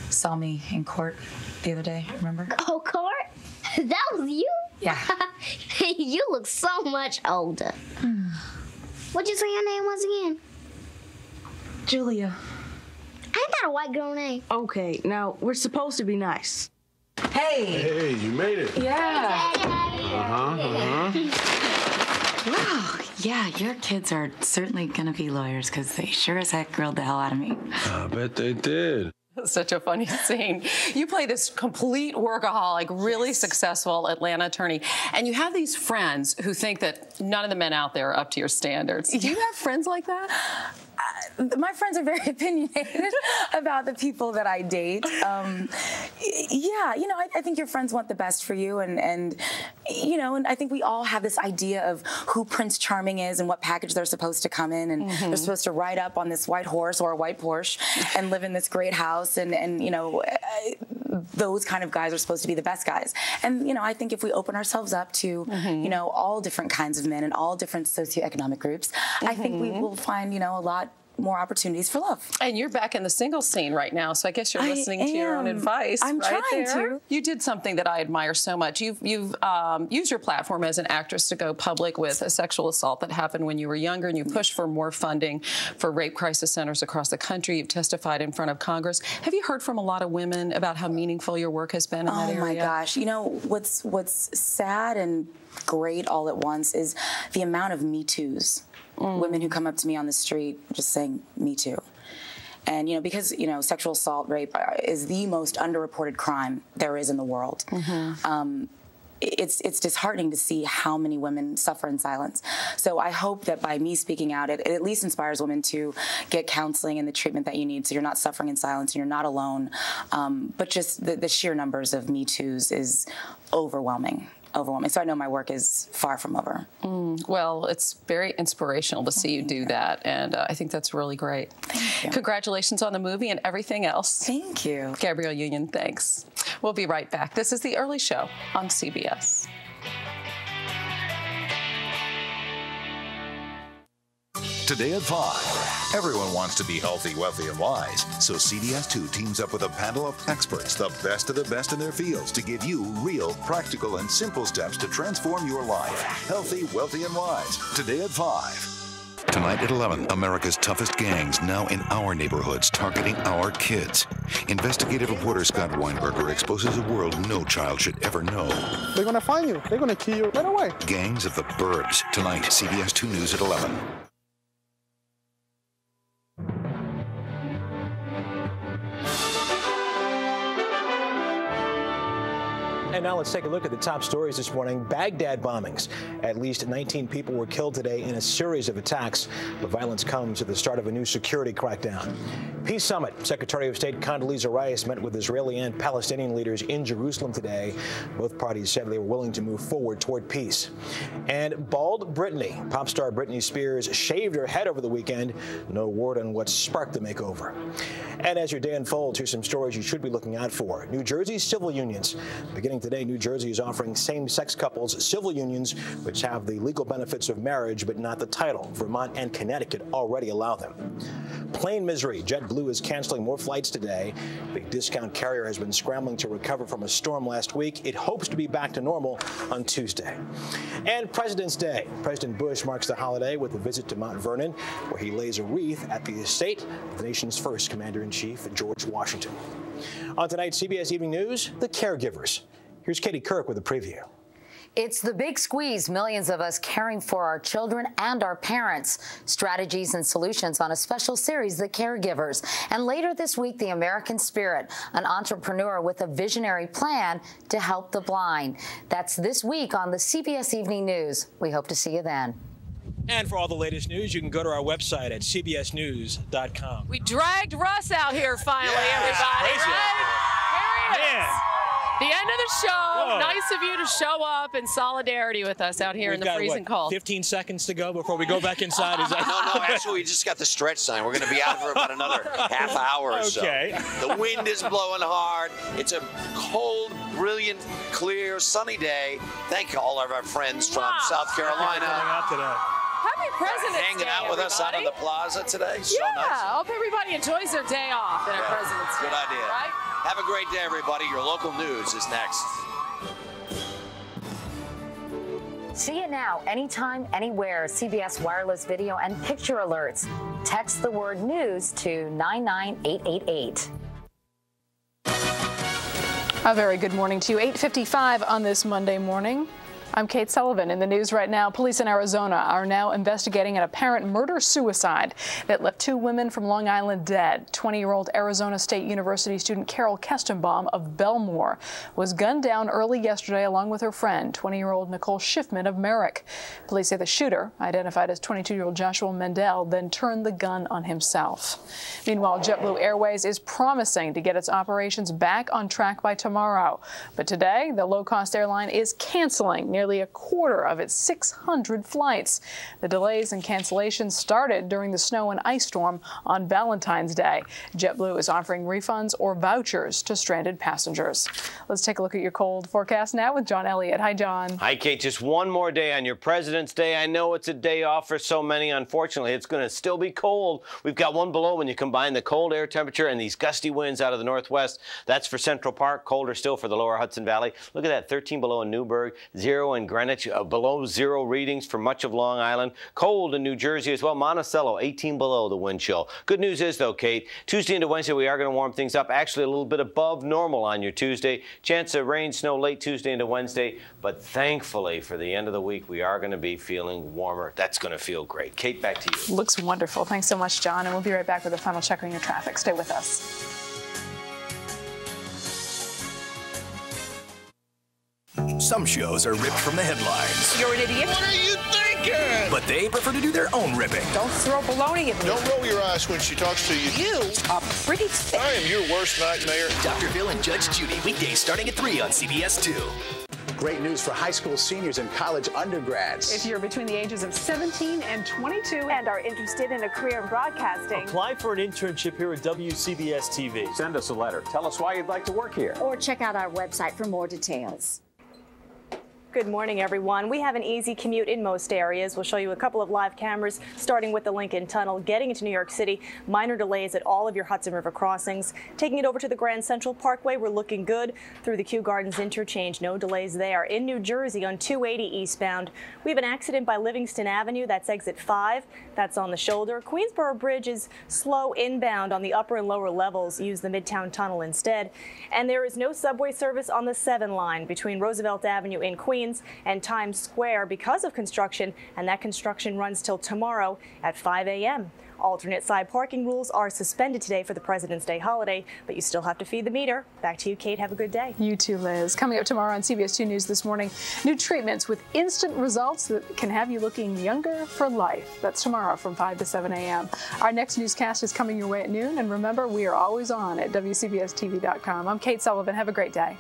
saw me in court the other day, remember? Oh, court? That was you? Yeah. You look so much older. What'd you say your name was again? Julia. Ain't that a white girl name? Okay, now we're supposed to be nice. Hey! Hey, you made it. Yeah. Wow, yeah, your kids are certainly gonna be lawyers because they sure as heck grilled the hell out of me. I bet they did. Such a funny scene. You play this complete workaholic, really successful Atlanta attorney, and you have these friends who think that none of the men out there are up to your standards. Do you have friends like that? My friends are very opinionated about the people that I date. I think your friends want the best for you, and I think we all have this idea of who Prince Charming is and what package they're supposed to come in, and they're supposed to ride up on this white horse or a white Porsche and live in this great house, and those kind of guys are supposed to be the best guys. And I think if we open ourselves up to all different kinds of men and all different socioeconomic groups, I think we will find a lot more opportunities for love. And you're back in the single scene right now, so I guess you're listening to your own advice. I'm right trying there. to. You did something that I admire so much. You've used your platform as an actress to go public with a sexual assault that happened when you were younger, and you pushed for more funding for rape crisis centers across the country. You've testified in front of Congress. Have you heard from a lot of women about how meaningful your work has been in that area? Oh my gosh. What's sad and great all at once is the amount of Me Too's. Women who come up to me on the street just saying, me too. And, because, sexual assault, rape is the most underreported crime there is in the world. it's disheartening to see how many women suffer in silence. So I hope that by me speaking out, it at least inspires women to get counseling and the treatment that you need, so you're not suffering in silence and you're not alone. But just the sheer numbers of Me Too's is overwhelming. So I know my work is far from over. Well, it's very inspirational to see you do that, and I think that's really great. Thank you. Congratulations on the movie and everything else. Thank you. Gabrielle Union, thanks. We'll be right back. This is The Early Show on CBS. Today at 5, everyone wants to be healthy, wealthy, and wise. So CBS 2 teams up with a panel of experts, the best of the best in their fields, to give you real, practical, and simple steps to transform your life. Healthy, wealthy, and wise. Today at 5. Tonight at 11, America's toughest gangs now in our neighborhoods targeting our kids. Investigative reporter Scott Weinberger exposes a world no child should ever know. They're going to find you. They're going to kill you right away. Gangs of the Burbs. Tonight, CBS 2 News at 11. And now let's take a look at the top stories this morning. Baghdad bombings. At least 19 people were killed today in a series of attacks. The violence comes at the start of a new security crackdown. Peace Summit. Secretary of State Condoleezza Rice met with Israeli and Palestinian leaders in Jerusalem today. Both parties said they were willing to move forward toward peace. And bald Britney. Pop star Britney Spears shaved her head over the weekend. No word on what sparked the makeover. And as your day unfolds, here's some stories you should be looking out for. New Jersey's civil unions. Beginning today, New Jersey is offering same-sex couples civil unions, which have the legal benefits of marriage but not the title. Vermont and Connecticut already allow them. Plane misery. JetBlue is canceling more flights today. The discount carrier has been scrambling to recover from a storm last week. It hopes to be back to normal on Tuesday. And President's Day. President Bush marks the holiday with a visit to Mount Vernon, where he lays a wreath at the estate of the nation's first Commander-in-Chief, George Washington. On tonight's CBS Evening News, the caregivers. Here's Katie Kirk with a preview. It's the big squeeze, millions of us caring for our children and our parents. Strategies and solutions on a special series, The Caregivers. And later this week, The American Spirit, an entrepreneur with a visionary plan to help the blind. That's this week on the CBS Evening News. We hope to see you then. And for all the latest news, you can go to our website at cbsnews.com. We dragged Russ out here finally, everybody, crazy right? Here he is. The end of the show. Whoa. Nice of you to show up in solidarity with us out here in the freezing cold. 15 seconds to go before we go back inside. Is that No, actually, we just got the stretch sign. We're going to be out for about another half hour or so. Okay. The wind is blowing hard. It's a cold, brilliant, clear, sunny day. Thank you all of our friends from South Carolina. Coming out today. Happy President's Day, hanging out with us out on the plaza today. So yeah, nice. I hope everybody enjoys their day off in a President's Day. Good idea. Right? Have a great day, everybody. Your local news is next. See it now, anytime, anywhere. CBS Wireless Video and Picture Alerts. Text the word news to 99888. A very good morning to you. 8:55 on this Monday morning. I'm Kate Sullivan. In the news right now, police in Arizona are now investigating an apparent murder-suicide that left two women from Long Island dead. 20-year-old Arizona State University student Carol Kestenbaum of Belmore was gunned down early yesterday along with her friend, 20-year-old Nicole Schiffman of Merrick. Police say the shooter, identified as 22-year-old Joshua Mendel, then turned the gun on himself. Meanwhile, JetBlue Airways is promising to get its operations back on track by tomorrow. But today, the low-cost airline is canceling nearly a quarter of its 600 flights. The delays and cancellations started during the snow and ice storm on Valentine's Day. JetBlue is offering refunds or vouchers to stranded passengers. Let's take a look at your cold forecast now with John Elliott. Hi, John. Hi, Kate. Just one more day on your President's Day. I know it's a day off for so many. Unfortunately, it's going to still be cold. We've got one below when you combine the cold air temperature and these gusty winds out of the northwest. That's for Central Park. Colder still for the lower Hudson Valley. Look at that, 13 below in Newburgh, 0 in Greenwich, below 0 readings for much of Long Island. Cold in New Jersey as well. Monticello, 18 below the wind chill. Good news is, though, Kate, Tuesday into Wednesday, we are going to warm things up. Actually, a little bit above normal on your Tuesday. Chance of rain, snow late Tuesday into Wednesday. But thankfully, for the end of the week, we are going to be feeling warmer. That's going to feel great. Kate, back to you. Looks wonderful. Thanks so much, John. And we'll be right back with a final check on your traffic. Stay with us. Some shows are ripped from the headlines. You're an idiot. What are you thinking? But they prefer to do their own ripping. Don't throw baloney at me. Don't roll your eyes when she talks to you. You are pretty thick. I am your worst nightmare. Dr. Phil and Judge Judy, weekdays starting at 3 on CBS 2. Great news for high school seniors and college undergrads. If you're between the ages of 17 and 22 and are interested in a career in broadcasting, apply for an internship here at WCBS TV. Send us a letter. Tell us why you'd like to work here. Or check out our website for more details. Good morning, everyone. We have an easy commute in most areas. We'll show you a couple of live cameras, starting with the Lincoln Tunnel, getting into New York City. Minor delays at all of your Hudson River crossings. Taking it over to the Grand Central Parkway, we're looking good. Through the Kew Gardens interchange, no delays there. In New Jersey on 280 eastbound, we have an accident by Livingston Avenue. That's exit 5. That's on the shoulder. Queensboro Bridge is slow inbound on the upper and lower levels. Use the Midtown Tunnel instead. And there is no subway service on the 7 line between Roosevelt Avenue in Queens and Times Square because of construction, and that construction runs till tomorrow at 5 a.m. Alternate side parking rules are suspended today for the President's Day holiday, but you still have to feed the meter. Back to you, Kate. Have a good day. You too, Liz. Coming up tomorrow on CBS 2 News this morning, new treatments with instant results that can have you looking younger for life. That's tomorrow from 5 to 7 a.m. Our next newscast is coming your way at noon, and remember, we are always on at WCBSTV.com. I'm Kate Sullivan. Have a great day.